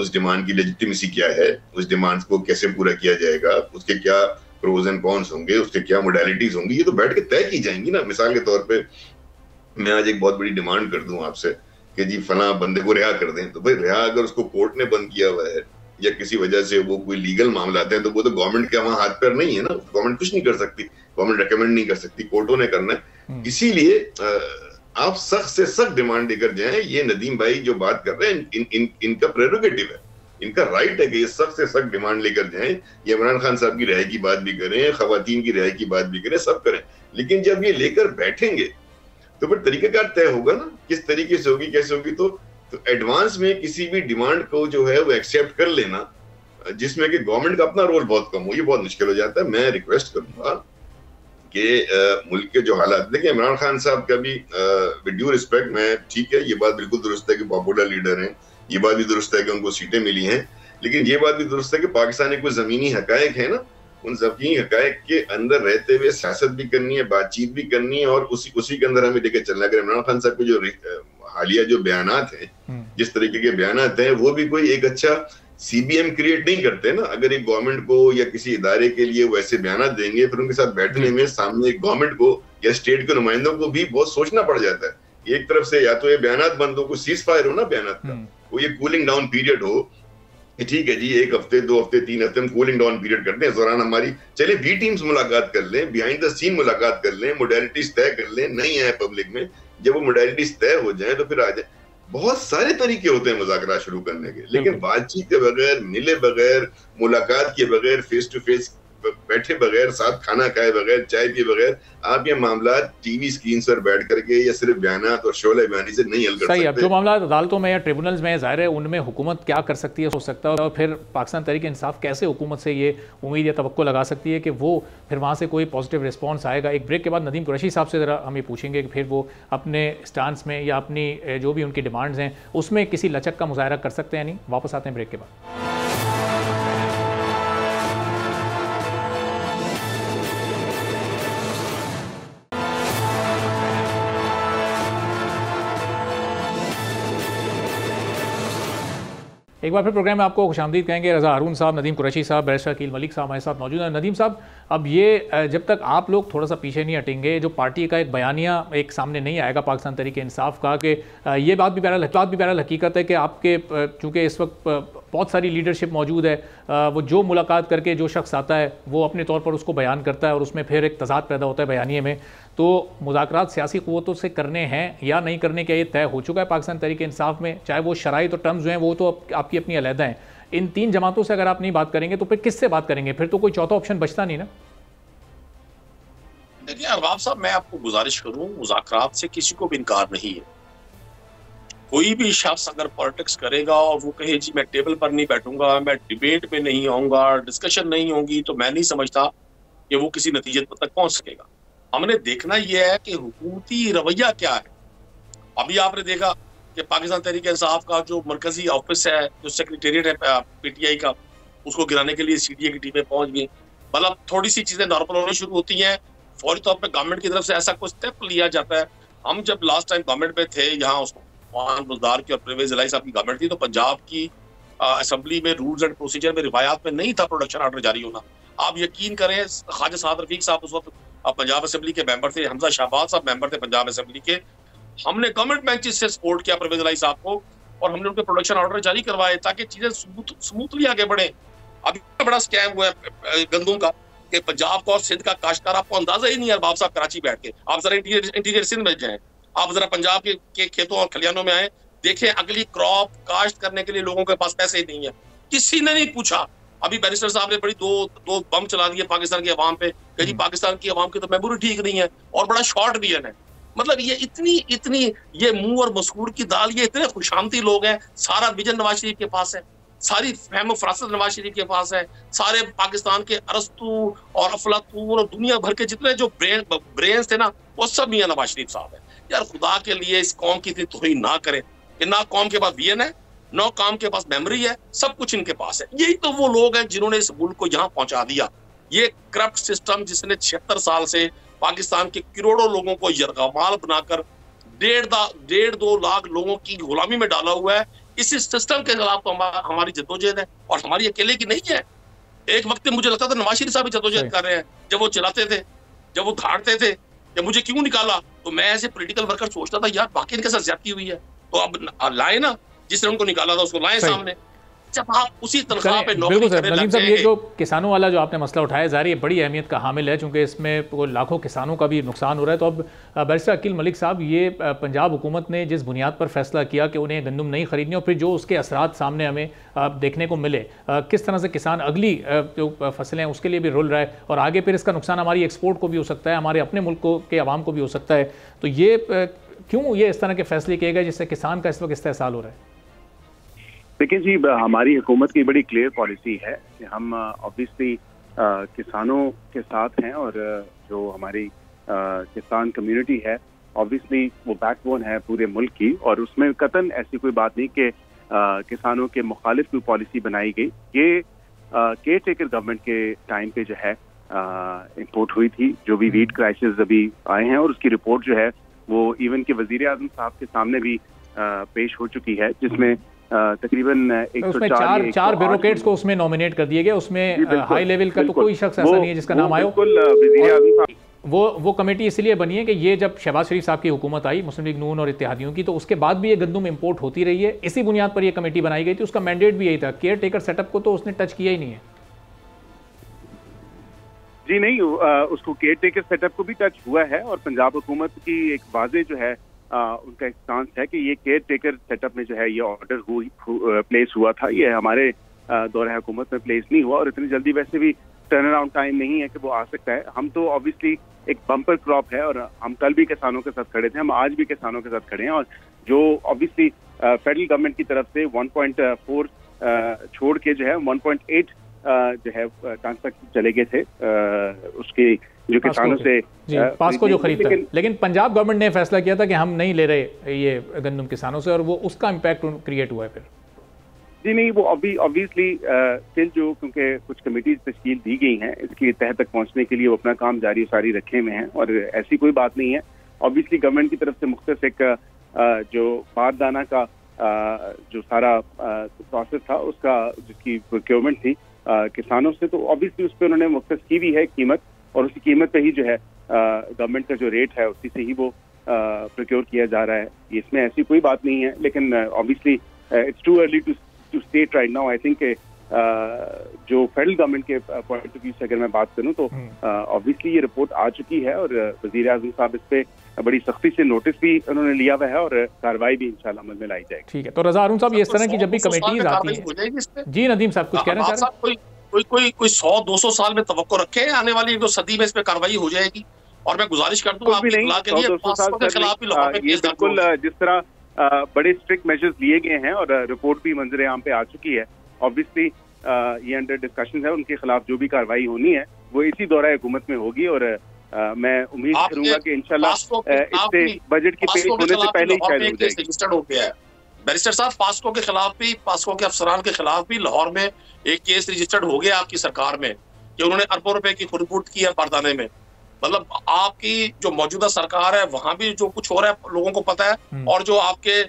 उस डिमांड की लेजिटिमेसी क्या है, उस डिमांड को कैसे पूरा किया जाएगा, उसके क्या प्रोज एंड कॉन्स होंगे, उसके क्या मोडालिटीज होंगी, ये तो बैठ के तय की जाएंगी ना। मिसाल के तौर पे मैं आज एक बहुत बड़ी डिमांड कर दूं आपसे कि जी फला बंदे को रिहा कर दें, तो भाई रिहा अगर उसको कोर्ट ने बंद किया हुआ है या किसी वजह से वो कोई लीगल मामला आते हैं तो वो तो गवर्नमेंट के वहां हाथ पैर नहीं है ना। गवर्नमेंट कुछ नहीं कर सकती, गवर्नमेंट रेकमेंड नहीं कर सकती, कोर्टों ने करना है। इसीलिए आप सख्त से सख्त डिमांड लेकर जाएं। ये नदीम भाई जो बात कर रहे हैं इनका प्रेरोगेटिव है, इनका राइट है कि ये सख्त से सख्त डिमांड लेकर जाएं। ये इमरान खान साहब की रिहाई की बात भी करें, खवातीन की रिहाई की बात भी करें, सब करें। लेकिन जब ये लेकर बैठेंगे तो फिर तरीकाकार तय होगा ना, किस तरीके से होगी, कैसे होगी। तो एडवांस में किसी भी डिमांड को जो है वो एक्सेप्ट कर लेना, जिसमें कि गवर्नमेंट का अपना रोल बहुत कम हो, ये बहुत मुश्किल हो जाता है। मैं रिक्वेस्ट करूंगा कि मुल्क के जो हालात, देखिए इमरान खान साहब का भी विद ड्यू रिस्पेक्ट, मैं ठीक है, ये बात बिल्कुल दुरुस्त है कि पॉपुलर लीडर हैं, ये बात भी दुरुस्त है कि उनको सीटें मिली हैं, लेकिन ये बात भी दुरुस्त है कि पाकिस्तान में कुछ जमीनी हकायक है ना, उन जमीनी हकायक के अंदर रहते हुए सियासत भी करनी है, बातचीत भी करनी है, और उसी के अंदर हमें लेकर चलना है। अगर इमरान खान साहब के जो हालिया जो बयानात हैं, जिस तरीके के बयानात हैं, वो भी कोई एक अच्छा सीबीएम क्रिएट नहीं करते ना। अगर एक गवर्नमेंट को या किसी इदारे के लिए वैसे बयानात देंगे, फिर उनके साथ बैठने में सामने एक गवर्नमेंट को या स्टेट के नुमाइंदों को भी बहुत सोचना पड़ जाता है। एक तरफ से या तो ये बयानात बंद हो, कुछ सीज फायर हो ना बयानात का, वो ये कूलिंग डाउन पीरियड हो कि ठीक है जी 1 हफ्ते 2 हफ्ते 3 हफ्ते हम कूलिंग डाउन पीरियड करते हैं, इस दौरान हमारी चले बी टीम्स मुलाकात कर लें, बिहाइंड द सीन मुलाकात कर लें, मोडालिटीज तय कर लें, नहीं है पब्लिक में। जब वो मोडालिटीज तय हो जाए तो फिर आ जाए। बहुत सारे तरीके होते हैं मुज़ाकरा शुरू करने के, लेकिन बातचीत के बगैर, मिले बगैर, मुलाकात के बगैर, फेस टू फेस बैठे बगैर, साथ खाना खाए बगैर, चाय पिए बगैर आप ये मामला टीवी स्क्रीन पर बैठ करके या सिर्फ बयानात और शोले बयानी से नहीं हल कर सकते। अब जो मामला अदालतों में या ट्रिब्यूनल्स में ज़ाहिर है उनमें हुकूमत क्या कर सकती है, सोच सकता है, और फिर पाकिस्तान तहरीक इंसाफ कैसे हुकूमत से ये उम्मीद या तवक्को लगा सकती है कि वो फिर वहाँ से कोई पॉजिटिव रिस्पॉन्स आएगा। एक ब्रेक के बाद नदीम कुरैशी साहब से ज़रा हम ये पूछेंगे कि फिर वो अपने स्टांस में या अपनी जो भी उनकी डिमांड्स हैं उसमें किसी लचक का मुजाहरा कर सकते हैं नहीं। वापस आते हैं ब्रेक के बाद। एक बार फिर प्रोग्राम में आपको खुशामदीद कहेंगे। रज़ा हारून साहब, नदीम कुरैशी साहब, बैरिस्टर अकील मलिक साहब हमारे साथ मौजूद हैं। नदीम साहब, अब ये जब तक आप लोग थोड़ा सा पीछे नहीं हटेंगे, जो पार्टी का एक बयानिया एक सामने नहीं आएगा पाकिस्तान तहरीक इंसाफ का, कि ये बात भी बहरहाल हकीकत है कि आपके चूँकि इस वक्त बहुत सारी लीडरशिप मौजूद है, वो जो मुलाकात करके जो शख्स आता है वो अपने तौर पर उसको बयान करता है और उसमें फिर एक तज़ाद पैदा होता है बयानिए में। तो मुज़ाकरात सियासी क़ुव्वतों से करने हैं या नहीं करने का ये तय हो चुका है पाकिस्तान तहरीक इंसाफ में, चाहे वो शराइत और टर्म्स जो हैं वो तो आपकी अपनी अलहदा हैं। इन तीन जमातों से अगर आप नहीं बात करेंगे तो फिर किससे बात करेंगे? फिर तो कोई चौथा ऑप्शन बचता नहीं ना। देखिए अरबाब साहब, मैं आपको गुजारिश करूं, मुज़ाकरात से किसी को भी इनकार नहीं है। कोई भी शख्स अगर पॉलिटिक्स करेगा और वो कहे जी मैं टेबल पर नहीं बैठूंगा, मैं डिबेट में नहीं आऊंगा, डिस्कशन नहीं होगी, तो मैं नहीं समझता कि वो किसी नतीजे तक पहुंच सकेगा। हमने देखना यह है कि हुकूमती रवैया क्या है। अभी आपने देखा कि पाकिस्तान तहरीक इंसाफ का जो मरकजी ऑफिस है, जो सेक्रेटेरिएट है पीटीआई का, उसको गिराने के लिए सीडीए की टीमें पहुंच गई। मतलब थोड़ी सी चीजें नॉर्मल होनी शुरू होती हैं, फौरी तौर पर गवर्नमेंट की तरफ से ऐसा कुछ स्टेप लिया जाता है। हम जब लास्ट टाइम गवर्नमेंट में थे, यहाँ उस्मान बुज़दार की और परवेज इलाही साहब की गवर्नमेंट थी, तो पंजाब की असेंबली में रूल्स एंड प्रोसीजर में रिवायात में नहीं था प्रोडक्शन ऑर्डर जारी होना। आप यकीन करें, ख्वाजा साद रफीक साहब उस वक्त पंजाब असेंबली के मेंबर थे, हमजा शहबाज साहब मेंबर थे पंजाब असेंबली के। हमने गवर्नमेंट बेंचेस से सपोर्ट किया परवेज इलाही साहब को और हमने उनके प्रोडक्शन ऑर्डर जारी करवाए ताकि चीजें स्मूथली आगे बढ़े। अभी बड़ा स्कैम हुआ है गंदम का कि पंजाब का और सिंध का काश्तकार, आपको अंदाजा ही नहीं है बाब साहब कराची बैठ के। आप जरा इंटीरियर सिंध में जाएं, आप जरा पंजाब के खेतों और खलियानों में आए, देखें अगली क्रॉप काश्त करने के लिए लोगों के पास पैसे ही नहीं है। किसी ने नहीं पूछा। अभी बैरिस्टर साहब ने बड़ी दो बम चला दिए पाकिस्तान की आवाम पे कि जी पाकिस्तान की आवाम की तो मेमोरी ठीक नहीं है, और बड़ा शॉर्ट विजन है। मतलब ये इतनी ये मुंह और मसूर की दाल, ये इतने खुशामती लोग हैं। सारा विजन नवाज शरीफ के पास है, सारी फहम फरासत नवाज शरीफ के पास है, सारे पाकिस्तान के अरस्तू और अफलातून और दुनिया भर के जितने जो ब्रेन्स थे ना, वो सब मियां नवाज शरीफ साहब है। यार खुदा के लिए इस कौम की इतनी तोहीन ना करें कि ना कौम के पास विजन है, ना कौम के पास मेमोरी है, सब कुछ इनके पास है। यही तो वो लोग हैं जिन्होंने इस मुल्क को यहाँ पहुंचा दिया। ये करप्ट सिस्टम जिसने 76 साल से पाकिस्तान के करोड़ों लोगों को यरगमाल बनाकर 1.5-2 लाख लोगों की गुलामी में डाला हुआ है। इसी सिस्टम के खिलाफ तो हमारी जद्दोजहद है, और हमारी अकेले की नहीं है। एक वक्त मुझे लगता था नवाज शरीफ साहब भी जद्दोजहद कर रहे हैं, जब वो चलाते थे, जब वो धाड़ते थे, जब मुझे क्यों निकाला, तो मैं ऐसे पॉलिटिकल वर्कर सोचता था यार बाकी इनके साथ ज्यादती हुई है, तो अब लाए ना, जिसने उनको निकाला था उसको लाए सामने। जब आप उसी तनख्वाह पे नौकरी करने लग जाएंगे। ये जो किसानों वाला जो आपने मसला उठाया, ज़ाहिर ये बड़ी अहमियत का हामिल है, चूँकि इसमें लाखों किसानों का भी नुकसान हो रहा है। तो अब बैरिस्टर अकील मलिक साहब, ये पंजाब हुकूमत ने जिस बुनियाद पर फैसला किया कि उन्हें गंदम नहीं खरीदनी, और फिर जो उसके असरात सामने हमें देखने को मिले, किस तरह से किसान अगली जो फसलें हैं उसके लिए भी रुल रहा है, और आगे फिर इसका नुकसान हमारी एक्सपोर्ट को भी हो सकता है, हमारे अपने मुल्क के अवाम को भी हो सकता है। तो ये क्यों ये इस तरह के फैसले किए गए जिससे किसान का इस वक्त इस्तेहसाल हो रहा है? देखिए जी, हमारी हुकूमत की बड़ी क्लियर पॉलिसी है कि हम ऑब्वियसली किसानों के साथ हैं, और जो हमारी किसान कम्युनिटी है ऑब्वियसली वो बैकबोन है पूरे मुल्क की, और उसमें कतन ऐसी कोई बात नहीं कि किसानों के मुखालिफ कोई पॉलिसी बनाई गई। ये केयर टेकर गवर्नमेंट के टाइम पे जो है इम्पोर्ट हुई थी, जो भी वीट क्राइसिस अभी आए हैं, और उसकी रिपोर्ट जो है वो इवन के वजीर आजम साहब के सामने भी पेश हो चुकी है, जिसमें तकरीबन 104 ब्यूरोक्रेट्स को उसमें नॉमिनेट कर दिए गए। उसमें हाई लेवल का तो कोई शख्स ऐसा नहीं है जिसका नाम आया हो। वो कमेटी इसलिए बनी है कि ये जब शहबाज शरीफ साहब की हुकूमत आई, मुस्लिम लीग नून और इत्तेहादियों की, तो उसके बाद भी ये गंदम इंपोर्ट होती रही है। इसी बुनियाद पर ये कमेटी बनाई गई थी। उसका मैंडेट भी यही था। केयर टेकर सेटअप को तो उसने टच किया ही नहीं है। जी नहीं, उसको केयर टेकर सेटअप को भी टच हुआ है, और पंजाब हुकूमत की एक वाज़े जो है उनका एक स्टांस है कि ये केयर टेकर सेटअप में जो है ये ऑर्डर प्लेस हुआ था, ये हमारे दौरे हुकूमत में प्लेस नहीं हुआ, और इतनी जल्दी वैसे भी टर्न अराउंड टाइम नहीं है कि वो आ सकता है। हम तो ऑब्वियसली एक बम्पर क्रॉप है, और हम कल भी किसानों के साथ खड़े थे, हम आज भी किसानों के साथ खड़े हैं, और जो ऑब्वियसली फेडरल गवर्नमेंट की तरफ से 1.4 छोड़ के जो है 1.8 जो है टन तक चले गए थे उसके जो किसानों से पास को जो खरीदता है। लेकिन पंजाब गवर्नमेंट ने फैसला किया था कि हम नहीं ले रहे ये गंदम किसानों से, और वो उसका इम्पैक्ट क्रिएट हुआ है फिर। जी नहीं, वो ऑब्वियसली स्टिल जो क्योंकि कुछ कमेटीज तश्कील दी गई हैं, इसकी तह तक पहुंचने के लिए वो अपना काम जारी सारी रखे हुए हैं, और ऐसी कोई बात नहीं है। ऑब्वियसली गवर्नमेंट की तरफ से मुख्तलिफ एक जो बारदाना का जो सारा प्रोसेस था उसका, जिसकी प्रोक्योरमेंट थी किसानों से, तो ऑब्वियसली उस पर उन्होंने मुख्तस की भी है कीमत, और उसी कीमत पे ही जो है गवर्नमेंट का जो रेट है उसी से ही वो प्रोक्योर किया जा रहा है। इसमें ऐसी कोई बात नहीं है, लेकिन obviously it's too early to state right now. I think जो फेडरल गवर्नमेंट के पॉइंट ऑफ व्यू से अगर मैं बात करूं तो ऑब्वियसली ये रिपोर्ट आ चुकी है और वजीर आजम साहब इस पे बड़ी सख्ती से नोटिस भी उन्होंने लिया हुआ है और कार्रवाई भी इंशाल्लाह अमल में लाई जाएगी। ठीक है, तो रज़ा हारून साहब, ये इस तरह की जब भी कमेटीज आती है, जी नदीम साहब कुछ कहना चाह रहे हैं? कोई 100-200 साल में तवक्को रखे, आने वाली 1-2 सदी में इस पे कार्रवाई हो जाएगी। और मैं गुजारिश करता हूँ आपकी इत्तला के लिए, पास्को के खिलाफ भी लाहौर में केस दर्ज बिल्कुल जिस तरह बड़े स्ट्रिक्ट मेजर्स लिए गए हैं और रिपोर्ट भी मंजर आम पे आ चुकी है, ऑब्वियसली ये अंडर डिस्कशन है, उनके खिलाफ जो भी कार्रवाई होनी है वो इसी दौरान हुकूमत में होगी। और मैं उम्मीद करूंगा कि इंशाल्लाह इससे बजट की पेश होने से पहले ही शायद हो जाएगी। रजिस्टर्ड हो गया है बैरिस्टर साहब, पास्को के खिलाफ भी, पास्को के अफसरान के खिलाफ भी लाहौर में एक केस रजिस्टर्ड हो गया आपकी सरकार में कि उन्होंने अरबों रुपए की खुरबूट की है पारदाने में। मतलब आपकी जो मौजूदा सरकार है वहां भी जो कुछ हो रहा है लोगों को पता है, और जो आपके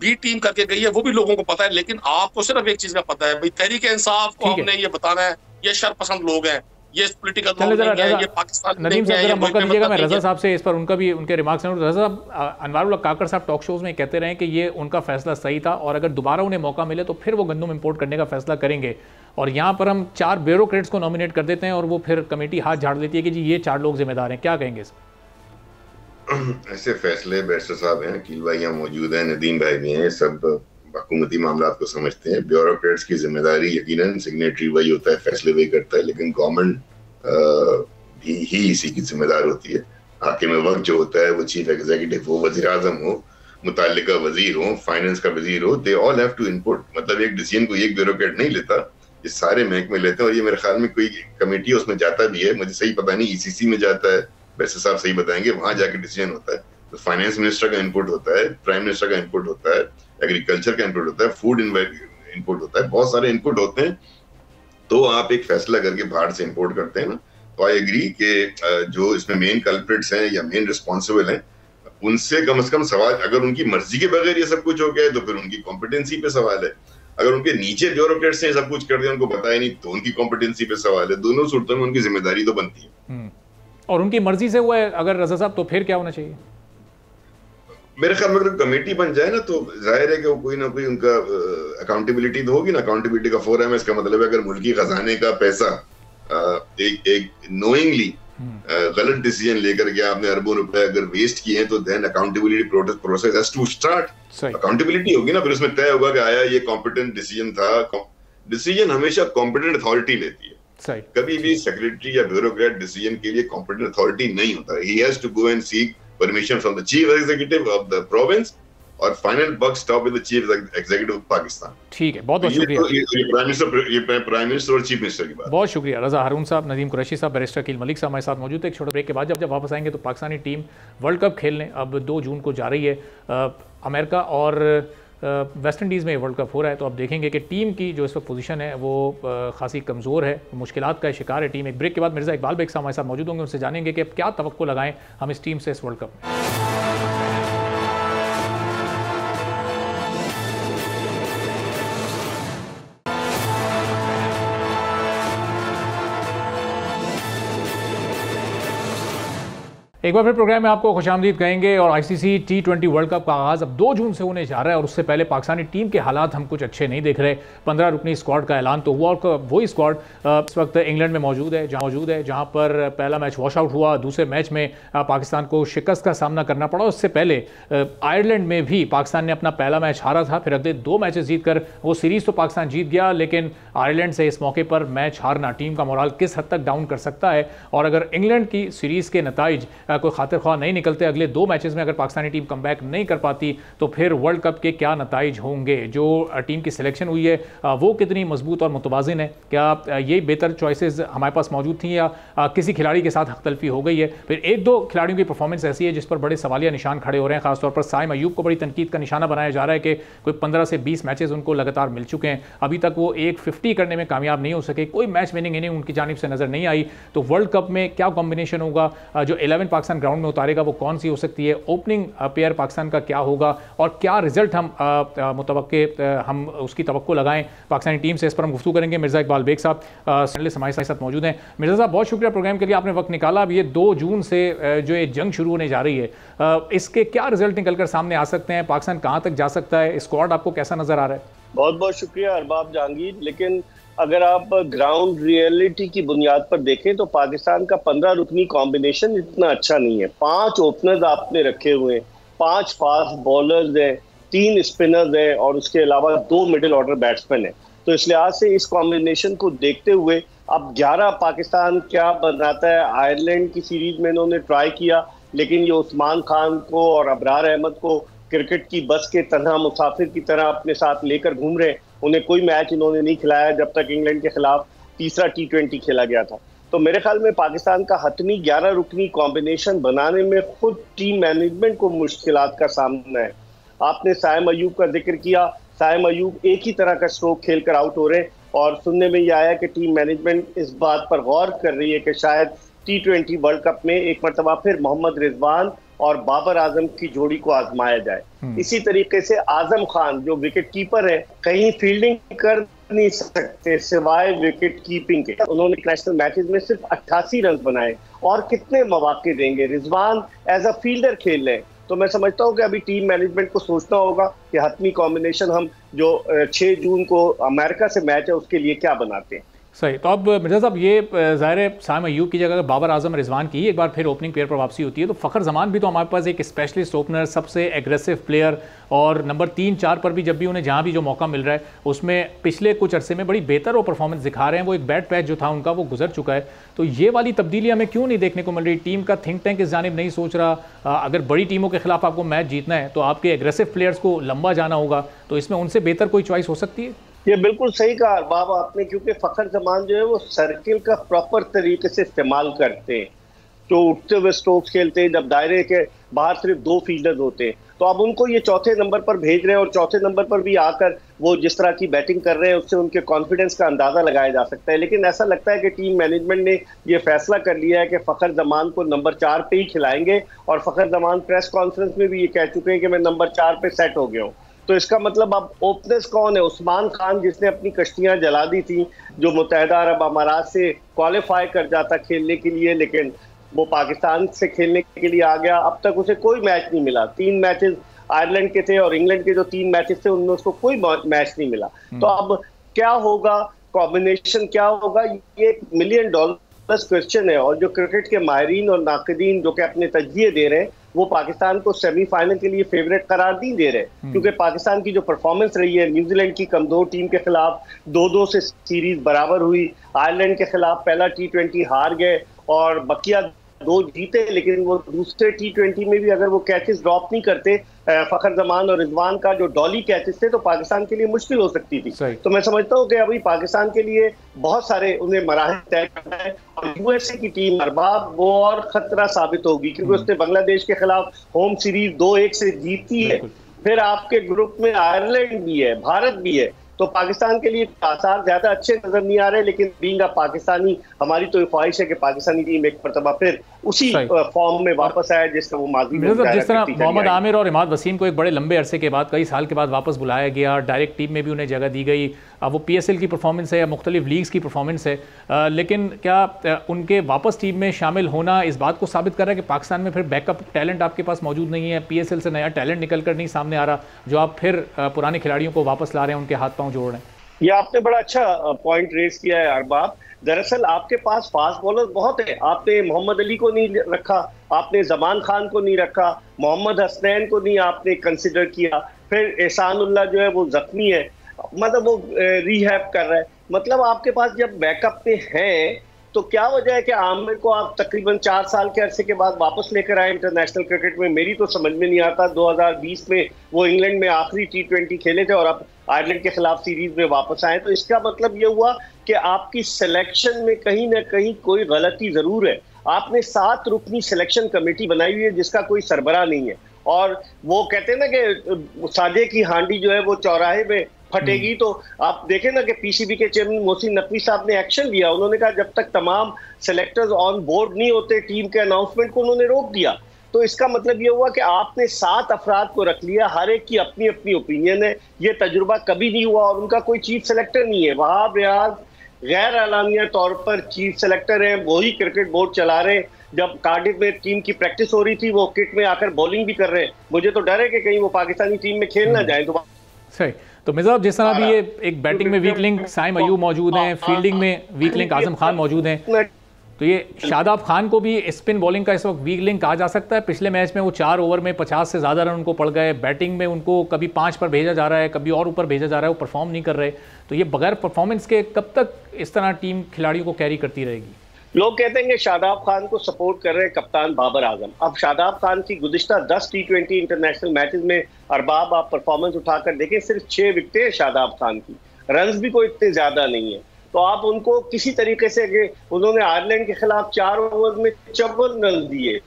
बी टीम करके गई है वो भी लोगों को पता है। लेकिन आपको सिर्फ एक चीज का पता है, भाई तहरीक इंसाफ को हमने ये बताना है, ये शरपसंद लोग हैं, ये पॉलिटिकल लोग नहीं है, ये पाकिस्तान नदीम साहब जरा मौका दीजिएगा, मैं रज़ा साहब से इस पर उनका भी उनके रिमार्क्स हैं। रज़ा साहब, अनवारुल्लाह काकर साहब टॉक शोज में कहते रहे कि ये उनका फैसला सही था और अगर दोबारा उन्हें मौका मिले तो फिर वो गंदम इंपोर्ट करने का फैसला करेंगे, और यहाँ पर हम 4 ब्यूरोक्रेट्स को नॉमिनेट कर देते हैं और वो फिर कमेटी हाथ झाड़ देती है कि जी ये 4 लोग जिम्मेदार हैं। क्या कहेंगे इस? ऐसे फैसले बैरिस्टर साहब हैं, अकील भाई यहाँ मौजूद हैं, नदीम भाई भी हैं, सब हुकूमती मामला को समझते हैं। ब्यूरोक्रेट्स की जिम्मेदारी यकीनन सिग्नेटरी वही होता है, फैसले वही करता है, लेकिन गवर्नमेंट ही इसी की जिम्मेदार होती है। हाकिम वक्त जो होता है वो चीफ एग्जीक्यूटिव हो, वजीर आजम हो, मुताल्लिका वजीर हो, फाइनेंस का वजीर हो, they all have to input. मतलब एक डिसीजन को एक ब्यूरोक्रेट नहीं लेता, ये सारे महकमे लेते हैं। और ये मेरे ख्याल में कोई कमेटी उसमें जाता भी है, मुझे सही पता नहीं, ईसीसी में जाता है, वैसे साहब सही बताएंगे, वहां जाके डिसीजन होता है। तो फाइनेंस मिनिस्टर का इनपुट होता है, प्राइम मिनिस्टर का इनपुट होता है, एग्रीकल्चर का इनपुट होता है, फूड इनपुट होता है, बहुत सारे इनपुट होते हैं। तो आप एक फैसला करके बाहर से इम्पोर्ट करते हैं ना, तो आई एग्री कि जो इसमें मेन कल्प्रिट्स हैं या मेन रिस्पॉन्सिबल हैं, उनसे कम से कम सवाल, अगर उनकी मर्जी के बगैर ये सब कुछ हो गया है तो फिर उनकी कॉम्पिटेंसी पे सवाल है। अगर उनके नीचे ब्यूरोक्रेट्स ने सब कुछ कर दिया, उनको पता ही नहीं, तो उनकी कॉम्पिटेंसी पे सवाल है। दोनों सूरतों में उनकी जिम्मेदारी तो बनती है। और उनकी मर्जी से हुआ है अगर रज़ा साहब, तो फिर क्या होना चाहिए? मेरे ख्याल में अगर कमेटी बन जाए ना तो जाहिर है कि वो कोई ना कोई उनका अकाउंटेबिलिटी तो होगी ना, अकाउंटेबिलिटी का फोरम है। इसका मतलब है अगर मुल्की खजाने का पैसा एक नोइंगली गलत डिसीजन लेकर के आपने अरबों रुपए अगर वेस्ट किए हैं, तो then accountability process has to start. Accountability होगी ना, फिर उसमें तय होगा कि आया ये कॉम्पिटेंट डिसीजन था। डिसीजन हमेशा कॉम्पिटेंट अथॉरिटी लेती है, कभी भी सेक्रेटरी या ब्यूरोक्रेट डिसीजन के लिए कॉम्पिटेंट अथॉरिटी नहीं होता। He has to go and seek permission from the chief executive of the province, और final buck stop with the chief executive of Pakistan. ठीक है, बहुत बहुत शुक्रिया। ये प्राइम मिनिस्टर और चीफ मिनिस्टर की बात। बहुत शुक्रिया रज़ा हारून साहब, नदीम कुरैशी साहब, बैरिस्टर अकील मलिक साहब हमारे साथ मौजूद है। एक छोटे ब्रेक के बाद जब वापस आएंगे तो पाकिस्तानी टीम वर्ल्ड कप खेलने अब 2 जून को जा रही है। अमेरिका और वेस्ट इंडीज़ में वर्ल्ड कप हो रहा है, तो अब देखेंगे कि टीम की जो इस वक्त पोजीशन है वो खासी कमज़ोर है, मुश्किलात का शिकार है टीम। एक ब्रेक के बाद मिर्ज़ा इकबाल बेग साहब हमारे साथ मौजूद होंगे, उनसे जानेंगे कि अब क्या तवक्को लगाएं हम इस टीम से इस वर्ल्ड कप में। एक बार फिर प्रोग्राम में आपको खुशामदीद कहेंगे। और आईसीसी T20 वर्ल्ड कप का आगाज़ अब 2 जून से होने जा रहा है, और उससे पहले पाकिस्तानी टीम के हालात हम कुछ अच्छे नहीं देख रहे। 15 रुकनी स्क्वाड का ऐलान तो हुआ, और वही स्क्वाड इस वक्त इंग्लैंड में मौजूद है जहां पर पहला मैच वॉश आउट हुआ, दूसरे मैच में पाकिस्तान को शिकस्त का सामना करना पड़ा। उससे पहले आयरलैंड में भी पाकिस्तान ने अपना पहला मैच हारा था, फिर अगले 2 मैचेस जीत कर वो सीरीज़ तो पाकिस्तान जीत गया, लेकिन आयरलैंड से इस मौके पर मैच हारना टीम का मोराल किस हद तक डाउन कर सकता है। और अगर इंग्लैंड की सीरीज़ के नताइज कोई खातिर ख्वाह नहीं निकलते, अगले 2 मैचेस में अगर पाकिस्तानी टीम कमबैक नहीं कर पाती, तो फिर वर्ल्ड कप के क्या नताइज होंगे। जो टीम की सिलेक्शन हुई है वो कितनी मजबूत और मुतवाज़िन है, क्या ये बेहतर चॉइसेस हमारे पास मौजूद थी या किसी खिलाड़ी के साथ हख्तलफी हो गई है। फिर 1-2 खिलाड़ियों की परफॉर्मेंस ऐसी है जिस पर बड़े सवालिया निशान खड़े हो रहे हैं। खासतौर पर साइम अयूब को बड़ी तनकीद का निशाना बनाया जा रहा है कि कोई 15 से 20 मैचेस उनको लगातार मिल चुके हैं, अभी तक वो 150 करने में कामयाब नहीं हो सके, कोई मैच विनिंग इनिंग उनकी जानिब से नजर नहीं आई। तो वर्ल्ड कप में क्या कॉम्बिनेशन होगा, जो 11 पाकिस्तान पाकिस्तान ग्राउंड में उतारेगा वो कौन सी हो सकती है, ओपनिंग पेयर पाकिस्तान का क्या होगा और क्या रिजल्ट हम उसकी तवक्को लगाएं पाकिस्तानी टीम से, इस पर हम गुफ्तगू करेंगे। मिर्ज़ा इकबाल बेग साहब हमारे साथ मौजूद हैं। मिर्ज़ा साहब, बहुत शुक्रिया प्रोग्राम के लिए, आपने वक्त निकाला। अब ये 2 जून से जो ये जंग शुरू होने जा रही है, इसके क्या रिजल्ट निकल कर सामने आ सकते हैं, पाकिस्तान कहाँ तक जा सकता है, स्क्वाड आपको कैसा नजर आ रहा है? बहुत बहुत शुक्रिया अरबाब जहांगीर। लेकिन अगर आप ग्राउंड रियलिटी की बुनियाद पर देखें तो पाकिस्तान का 15 रुकनी कॉम्बिनेशन इतना अच्छा नहीं है। 5 ओपनर्स आपने रखे हुए, 5 फास्ट बॉलर्स हैं, 3 स्पिनर्स हैं और उसके अलावा 2 मिडिल ऑर्डर बैट्समैन हैं। तो इस लिहाज से इस कॉम्बिनेशन को देखते हुए अब 11 पाकिस्तान क्या बनाता है। आयरलैंड की सीरीज में इन्होंने ट्राई किया, लेकिन ये उस्मान खान को और अबरार अहमद को क्रिकेट की बस के तन्हा मुसाफिर की तरह अपने साथ लेकर घूम रहे। उन्हें कोई मैच इन्होंने नहीं खिलाया जब तक इंग्लैंड के खिलाफ तीसरा T20 खेला गया था। तो मेरे ख्याल में पाकिस्तान का हतमी 11 रुकनी कॉम्बिनेशन बनाने में खुद टीम मैनेजमेंट को मुश्किलात का सामना है। आपने साइम अयूब का जिक्र किया। साइम अयूब एक ही तरह का स्ट्रोक खेलकर आउट हो रहे हैं और सुनने में यह आया कि टीम मैनेजमेंट इस बात पर गौर कर रही है कि शायद T20 वर्ल्ड कप में एक मरतबा फिर मोहम्मद रिजवान और बाबर आजम की जोड़ी को आजमाया जाए। इसी तरीके से आजम खान जो विकेट कीपर है, कहीं फील्डिंग कर नहीं सकते सिवाय विकेट कीपिंग के। उन्होंने नेशनल मैचेस में सिर्फ 88 रन बनाए और कितने मौके देंगे। रिजवान एज अ फील्डर खेल रहे हैं। तो मैं समझता हूँ कि अभी टीम मैनेजमेंट को सोचना होगा कि हतमी कॉम्बिनेशन हम जो 6 जून को अमेरिका से मैच है उसके लिए क्या बनाते हैं। सही। तो अब मिर्ज़ा साहब, ये ज़ाहिर है साइम अयूब की जगह बाबर आजम रिजवान की एक बार फिर ओपनिंग पेयर पर वापसी होती है, तो फ़खर जमान भी तो हमारे पास एक स्पेशलिस्ट ओपनर, सबसे एग्रेसिव प्लेयर और नंबर 3-4 पर भी जब भी उन्हें जहाँ भी जो मौका मिल रहा है उसमें पिछले कुछ अरसे में बड़ी बेहतर वो परफॉर्मेंस दिखा रहे हैं। वो एक बैड पैच जो था उनका वो गुजर चुका है। तो ये वाली तब्दीली हमें क्यों नहीं देखने को मिल रही? टीम का थिंक टैंक इस जानिब नहीं सोच रहा। अगर बड़ी टीमों के खिलाफ आपको मैच जीतना है तो आपके एग्रेसिव प्लेयर्स को लंबा जाना होगा, तो इसमें उनसे बेहतर कोई चॉइस हो सकती है? ये बिल्कुल सही कहा अरबाब आपने, क्योंकि फ़खर जमान जो है वो सर्किल का प्रॉपर तरीके से इस्तेमाल करते हैं। जो उठते हुए स्ट्रोक्स खेलते हैं, जब दायरे के बाहर सिर्फ 2 फील्डर्स होते हैं, तो अब उनको ये चौथे नंबर पर भेज रहे हैं और चौथे नंबर पर भी आकर वो जिस तरह की बैटिंग कर रहे हैं उससे उनके कॉन्फिडेंस का अंदाजा लगाया जा सकता है। लेकिन ऐसा लगता है कि टीम मैनेजमेंट ने ये फैसला कर लिया है कि फ़खर जमान को नंबर 4 पे ही खिलाएंगे और फ़खर जमान प्रेस कॉन्फ्रेंस में भी ये कह चुके हैं कि मैं नंबर 4 पे सेट हो गया हूँ। तो इसका मतलब अब ओपनर्स कौन है? उस्मान खान जिसने अपनी कश्तियां जला दी थी, जो मुत्तहिदा अरब अमारात से क्वालिफाई कर जाता खेलने के लिए, लेकिन वो पाकिस्तान से खेलने के लिए आ गया। अब तक उसे कोई मैच नहीं मिला। 3 मैचेस आयरलैंड के थे और इंग्लैंड के जो 3 मैचेस थे उनमें उसको कोई मैच नहीं मिला। तो अब क्या होगा, कॉम्बिनेशन क्या होगा, ये $1 मिलियन क्वेश्चन है। और जो क्रिकेट के माहिरीन और नाक़दीन जो कि अपने तजज़िये दे रहे हैं वो पाकिस्तान को सेमीफाइनल के लिए फेवरेट करार नहीं दे रहे, क्योंकि पाकिस्तान की जो परफॉर्मेंस रही है, न्यूजीलैंड की कमजोर टीम के खिलाफ 2-2 से सीरीज बराबर हुई, आयरलैंड के खिलाफ पहला T20 हार गए और बकिया 2 जीते, लेकिन वो दूसरे T20 में भी अगर वो कैचेस ड्रॉप नहीं करते, फ़खर जमान और रिजवान का जो डॉली कैचेस थे, तो पाकिस्तान के लिए मुश्किल हो सकती थी। तो मैं समझता हूँ कि अभी पाकिस्तान के लिए बहुत सारे उन्हें मराहल तय करना है और यूएसए की टीम अरबाब वो और खतरा साबित होगी, क्योंकि उसने बांग्लादेश के खिलाफ होम सीरीज 2-1 से जीती है। फिर आपके ग्रुप में आयरलैंड भी है, भारत भी है। तो पाकिस्तान के लिए आसार ज्यादा अच्छे नजर नहीं आ रहे, लेकिन बीइंग पाकिस्तानी हमारी तो ख्वाहिश है कि पाकिस्तानी टीम एक मरतबा फिर उसी फॉर्म में वापस आए जिसका वो माजी में जिस तरह मोहम्मद आमिर और इमाद वसीम को एक बड़े लंबे अरसे के बाद, कई साल के बाद वापस बुलाया गया, डायरेक्ट टीम में भी उन्हें जगह दी गई। वो PSL की परफॉर्मेंस है या मुख्तलिफ लीग्स की परफॉर्मेंस है, लेकिन क्या उनके वापस टीम में शामिल होना इस बात को साबित कर रहा है कि पाकिस्तान में फिर बैकअप टैलेंट आपके पास मौजूद नहीं है? PSL से नया टैलेंट निकल कर नहीं सामने आ रहा जो आप फिर पुराने खिलाड़ियों को वापस ला रहे हैं, उनके हाथ पांव जोड़ रहे हैं? ये आपने बड़ा अच्छा पॉइंट रेज किया है अरबाब। दरअसल आपके पास फास्ट बॉलर बहुत है। आपने मोहम्मद अली को नहीं रखा, आपने जमान खान को नहीं रखा, मोहम्मद हसनैन को नहीं आपने कंसिडर किया, फिर एहसानुल्लाह जो है वो जख्मी है, मतलब वो रिहैब कर रहा है। मतलब आपके पास जब बैकअप पे हैं तो क्या वजह है कि आमिर को आप तकरीबन 4 साल के अरसे के बाद वापस लेकर आए इंटरनेशनल क्रिकेट में? मेरी तो समझ में नहीं आता। 2020 में वो इंग्लैंड में आखिरी T20 खेले थे और अब आयरलैंड के खिलाफ सीरीज में वापस आए। तो इसका मतलब ये हुआ कि आपकी सिलेक्शन में कहीं ना कहीं कोई गलती जरूर है। आपने 7 रुकनी सिलेक्शन कमेटी बनाई हुई है जिसका कोई सरबराह नहीं है, और वो कहते हैं ना कि साजे की हांडी जो है वो चौराहे में फटेगी। तो आप देखें ना कि पीसीबी के चेयरमैन मोहसिन नकवी साहब ने एक्शन लिया। उन्होंने कहा जब तक तमाम सेलेक्टर्स ऑन बोर्ड नहीं होते टीम के अनाउंसमेंट को उन्होंने रोक दिया। तो इसका मतलब ये हुआ कि आपने 7 अफराद को रख लिया, हर एक की अपनी अपनी ओपिनियन है। ये तजुर्बा कभी नहीं हुआ और उनका कोई चीफ सेलेक्टर नहीं है। वहाब रियाज गैर एलानिया तौर पर चीफ सेलेक्टर हैं, वही क्रिकेट बोर्ड चला रहे हैं। जब कार्डिफ में टीम की प्रैक्टिस हो रही थी वो किट में आकर बॉलिंग भी कर रहे हैं। मुझे तो डर है कि कहीं वो पाकिस्तानी टीम में खेल ना जाए। तो सही। तो मिर्जा जिस तरह भी ये एक बैटिंग में वीक लिंक साइम अयूब मौजूद हैं, फील्डिंग में वीक लिंक आजम खान मौजूद हैं, तो ये शादाब खान को भी स्पिन बॉलिंग का इस वक्त वीक लिंक कहा जा सकता है। पिछले मैच में वो 4 ओवर में 50 से ज़्यादा रन उनको पड़ गए। बैटिंग में उनको कभी 5 पर भेजा जा रहा है, कभी और ऊपर भेजा जा रहा है, वो परफॉर्म नहीं कर रहे। तो ये बगैर परफॉर्मेंस के कब तक इस तरह टीम खिलाड़ियों को कैरी करती रहेगी? लोग कहते हैं कि शादाब खान को सपोर्ट कर रहे हैं कप्तान बाबर आजम। अब शादाब खान की गुज़िश्ता 10 T20 इंटरनेशनल मैचेस में अरबाब आप परफॉर्मेंस उठाकर देखें, सिर्फ 6 विकेटें शादाब खान की, रन्स भी कोई इतने ज्यादा नहीं है। तो आप उनको किसी तरीके से, उन्होंने आयरलैंड के खिलाफ 4 ओवर में 54 रन दिए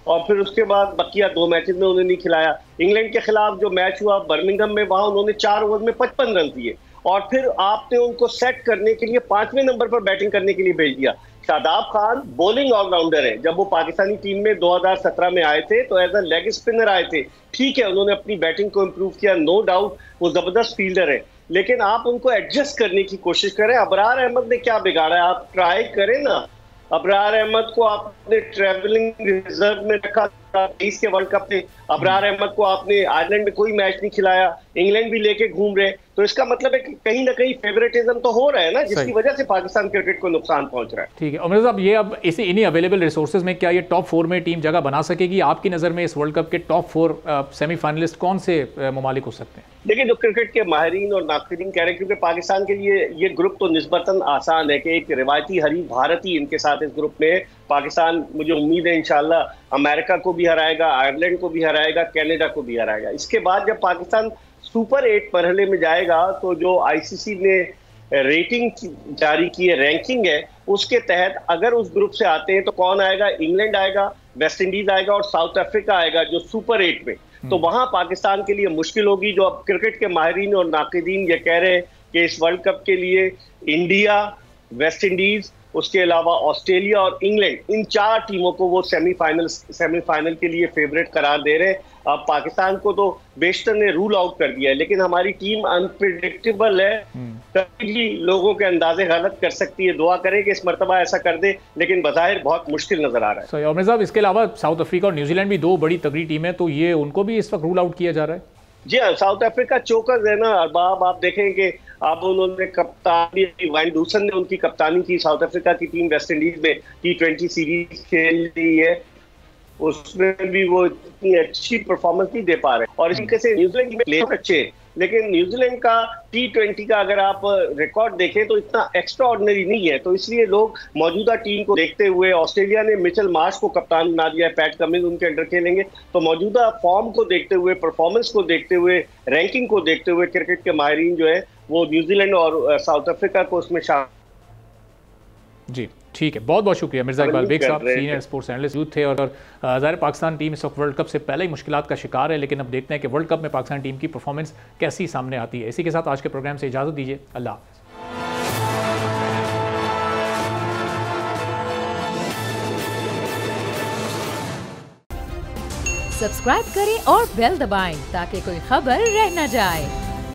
और फिर उसके बाद बकिया 2 मैचेस में उन्होंने नहीं खिलाया। इंग्लैंड के खिलाफ जो मैच हुआ बर्मिंघम में, वहां उन्होंने 4 ओवर में 55 रन दिए और फिर आपने उनको सेट करने के लिए 5वें नंबर पर बैटिंग करने के लिए भेज दिया। शादाब खान बॉलिंग ऑलराउंडर है। जब वो पाकिस्तानी टीम में 2017 में आए थे तो एज अ लेग स्पिनर आए थे। ठीक है, उन्होंने अपनी बैटिंग को इंप्रूव किया, नो डाउट, वो जबरदस्त फील्डर है, लेकिन आप उनको एडजस्ट करने की कोशिश करें। अबरार अहमद ने क्या बिगाड़ा है, आप ट्राई करें ना। अबरार अहमद को आपने ट्रैवलिंग रिजर्व में रखा 23 के वर्ल्ड कप में। अबरार अहमद को आपने आयरलैंड में कोई मैच नहीं खिलाया, इंग्लैंड भी लेके घूम रहे। तो इसका मतलब है कि कहीं ना कहीं फेवरेटिज्म तो हो रहा है ना, जिसकी वजह से पाकिस्तान क्रिकेट को नुकसान पहुंच रहा है। ठीक है उमर साहब, ये अब इन्हीं अवेलेबल रिसोर्सेज में क्या ये टॉप 4 में टीम जगह बना सकेगी? आपकी नज़र में इस वर्ल्ड कप के टॉप 4 सेमीफाइनलिस्ट कौन से ममालिक हो सकते हैं? देखिए, जो क्रिकेट के माहिरीन और नाक़दीन कह रहे हैं, क्योंकि पाकिस्तान के लिए ये ग्रुप तो निस्बतन आसान है कि एक रिवायती हरीफ भारत ही इनके साथ इस ग्रुप में। पाकिस्तान, मुझे उम्मीद है इंशाल्लाह अमेरिका को भी हराएगा, आयरलैंड को भी हराएगा, कनाडा को भी हराएगा। इसके बाद जब पाकिस्तान सुपर 8 मरहले में जाएगा तो जो आईसीसी ने रेटिंग जारी की है, रैंकिंग है, उसके तहत अगर उस ग्रुप से आते हैं तो कौन आएगा? इंग्लैंड आएगा, वेस्ट इंडीज आएगा और साउथ अफ्रीका आएगा जो सुपर 8 में। तो वहां पाकिस्तान के लिए मुश्किल होगी। जो अब क्रिकेट के माहिरीन और नाक़दीन ये कह रहे हैं कि इस वर्ल्ड कप के लिए इंडिया, वेस्ट इंडीज, उसके अलावा ऑस्ट्रेलिया और इंग्लैंड, इन 4 टीमों को वो सेमीफाइनल के लिए फेवरेट करार दे रहे हैं। अब पाकिस्तान को तो बेशतर ने रूल आउट कर दिया है, लेकिन हमारी टीम अनप्रेडिक्टेबल है, कभी भी लोगों के अंदाजे गलत कर सकती है। दुआ करें कि इस मरतबा ऐसा कर दे, लेकिन बज़ाहिर बहुत मुश्किल नजर आ रहा है। उमर साहब, इसके अलावा साउथ अफ्रीका और न्यूजीलैंड भी 2 बड़ी तगड़ी टीमें, तो ये उनको भी इस वक्त रूल आउट किया जा रहा है? जी हाँ, साउथ अफ्रीका चोकर्स है ना अरबाब। आप देखेंगे, अब उन्होंने कप्तानी, वाइन डूसन ने उनकी कप्तानी की साउथ अफ्रीका की टीम वेस्ट इंडीज में T20 सीरीज खेल रही है, उसमें भी वो इतनी अच्छी परफॉर्मेंस नहीं दे पा रहे। और इसी तरीके से न्यूजीलैंड में प्लेयर अच्छे, लेकिन न्यूजीलैंड का T20 का अगर आप रिकॉर्ड देखें तो इतना एक्स्ट्रा ऑर्डिनरी नहीं है। तो इसलिए लोग मौजूदा टीम को देखते हुए, ऑस्ट्रेलिया ने मिचेल मार्श को कप्तान बना दिया है, पैट कमिंस उनके अंडर खेलेंगे, तो मौजूदा फॉर्म को देखते हुए, परफॉर्मेंस को देखते हुए, रैंकिंग को देखते हुए क्रिकेट के माहिरीन जो है वो न्यूजीलैंड और साउथ अफ्रीका को उसमें जी ठीक है, बहुत बहुत शुक्रिया। मिर्जा इकबाल बेग साहब सीनियर स्पोर्ट्स एनालिस्ट यूथ थे। और ज़ाहिर पाकिस्तान टीम इस वक्त वर्ल्ड कप से पहले ही मुश्किलात का शिकार है, लेकिन अब देखते हैं कि वर्ल्ड कप में पाकिस्तान टीम की परफॉर्मेंस कैसी सामने आती है। इसी के साथ आज के प्रोग्राम से इजाज़त दीजिए, अल्लाह हाफ़िज़। सब्सक्राइब करें और बेल दबाएं ताकि कोई खबर रह न जाए।